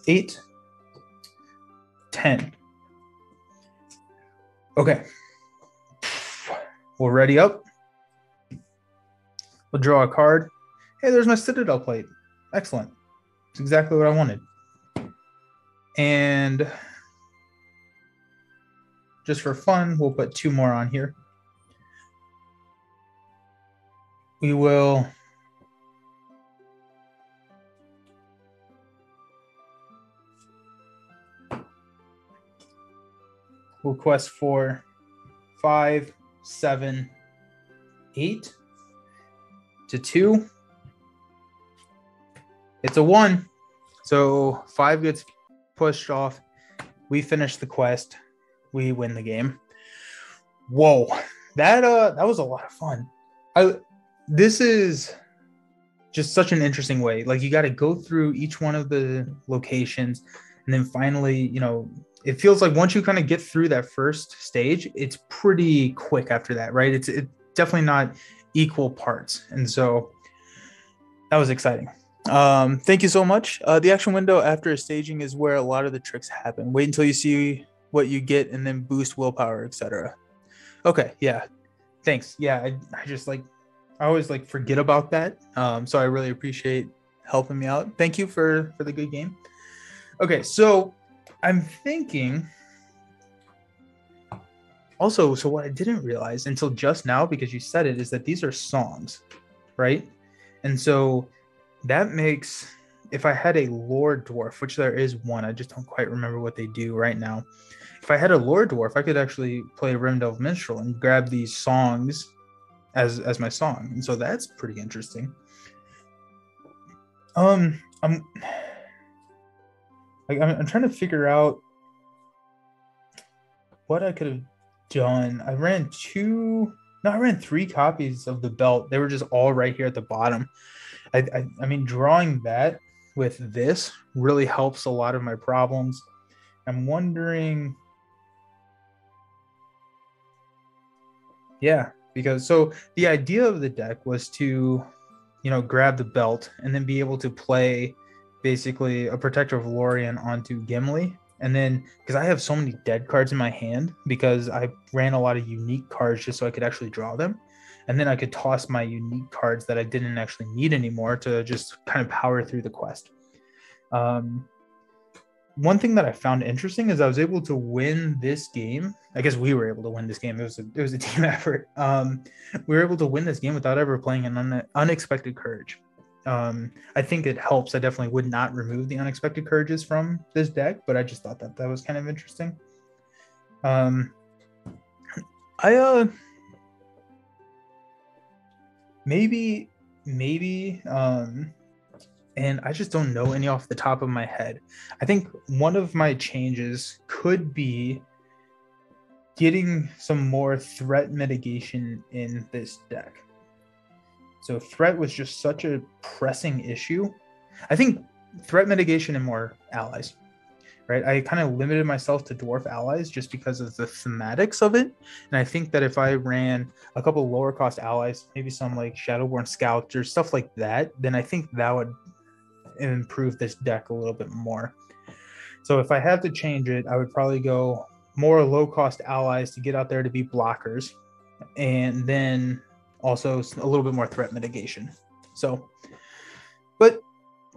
8, 10. Okay. We'll ready up. We'll draw a card. Hey, there's my Citadel plate. Excellent. It's exactly what I wanted. And just for fun, we'll put 2 more on here. We will quest for 5, 7, 8 to 2. It's a 1. So 5 gets pushed off. We finish the quest. We win the game. Whoa. That was a lot of fun. This is just such an interesting way. Like, you got to go through each one of the locations, and then finally, it feels like once you kind of get through that first stage, it's pretty quick after that, right? It's definitely not equal parts. And so that was exciting. Thank you so much. The action window after a staging is where a lot of the tricks happen. Wait until you see what you get and then boost willpower, etc. Okay, yeah. Thanks. Yeah, I just I always forget about that. So I really appreciate helping me out. Thank you for the good game. Okay, so I'm thinking Also, so what I didn't realize until just now, because you said it, is that these are songs, right? And so that makes, if I had a Lord Dwarf, which there is one, I just don't quite remember what they do right now. If I had a Lord Dwarf, I could actually play Rivendell Minstrel and grab these songs as my song. And so that's pretty interesting. I'm trying to figure out what I could have done. I ran 3 copies of the belt. They were just all right here at the bottom. I mean, drawing that with this really helps a lot of my problems. I'm wondering, yeah, because so the idea of the deck was to, grab the belt and then be able to play basically a Protector of Lorien onto Gimli. And then, because I have so many dead cards in my hand, because I ran a lot of unique cards just so I could actually draw them. And then I could toss my unique cards that I didn't actually need anymore to just kind of power through the quest. One thing that I found interesting is I was able to win this game. I guess we were able to win this game. It was a team effort. We were able to win this game without ever playing an Unexpected Courage. I think it helps. I definitely would not remove the Unexpected Courages from this deck, but I just thought that was kind of interesting. Maybe, and I just don't know any off the top of my head. I think one of my changes could be getting some more threat mitigation in this deck. So threat was just such a pressing issue. I think threat mitigation and more allies, right? I kind of limited myself to dwarf allies just because of the thematics of it. And I think that if I ran a couple lower cost allies, maybe some like Shadowborn Scouts or stuff like that, then I think that would improve this deck a little bit more. So if I had to change it, I would probably go more low cost allies to get out there to be blockers, and then also a little bit more threat mitigation. So, but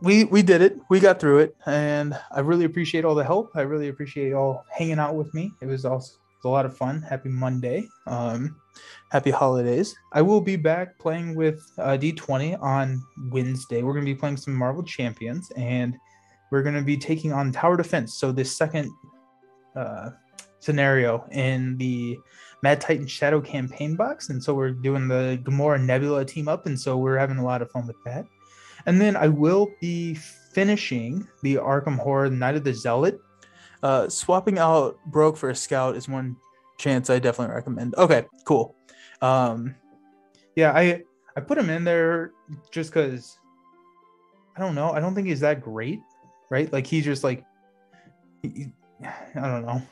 we did it. We got through it, and I really appreciate all the help. I really appreciate y'all hanging out with me. It was also a lot of fun. Happy Monday. Happy holidays. I will be back playing with D20 on Wednesday. We're going to be playing some Marvel Champions, and we're going to be taking on Tower Defense. So this second scenario in the Mad Titan Shadow campaign box. And so we're doing the Gamora Nebula team up, and so we're having a lot of fun with that. And then I will be finishing the Arkham Horror Night of the Zealot. Swapping out Broke for a Scout is one chance I definitely recommend. Okay, cool. Yeah, I put him in there just because, I don't know. I don't think he's that great, right? Like he's just like, I don't know.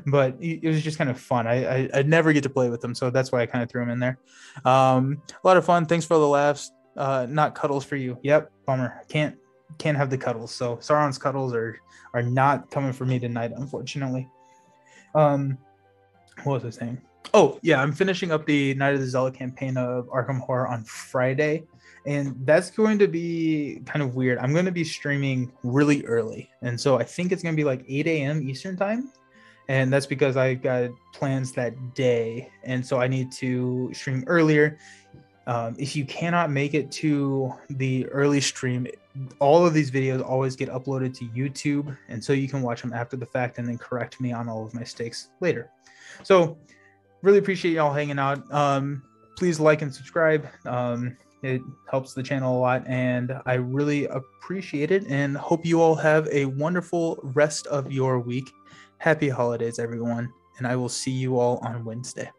But it was just kind of fun. I'd never get to play with him, so that's why I kind of threw him in there. A lot of fun. Thanks for all the laughs. Not cuddles for you. Yep, bummer. Can't have the cuddles. So Sauron's cuddles are not coming for me tonight, unfortunately. What was I saying? Oh yeah, I'm finishing up the Night of the Zealot campaign of Arkham Horror on Friday, and that's going to be kind of weird. I'm going to be streaming really early, and so I think it's going to be like 8 a.m. Eastern time, and that's because I got plans that day, and so I need to stream earlier. If you cannot make it to the early stream, all of these videos always get uploaded to YouTube, and so you can watch them after the fact and then correct me on all of my mistakes later. So really appreciate y'all hanging out. Please like and subscribe. It helps the channel a lot, and I really appreciate it, and hope you all have a wonderful rest of your week. Happy holidays, everyone, and I will see you all on Wednesday.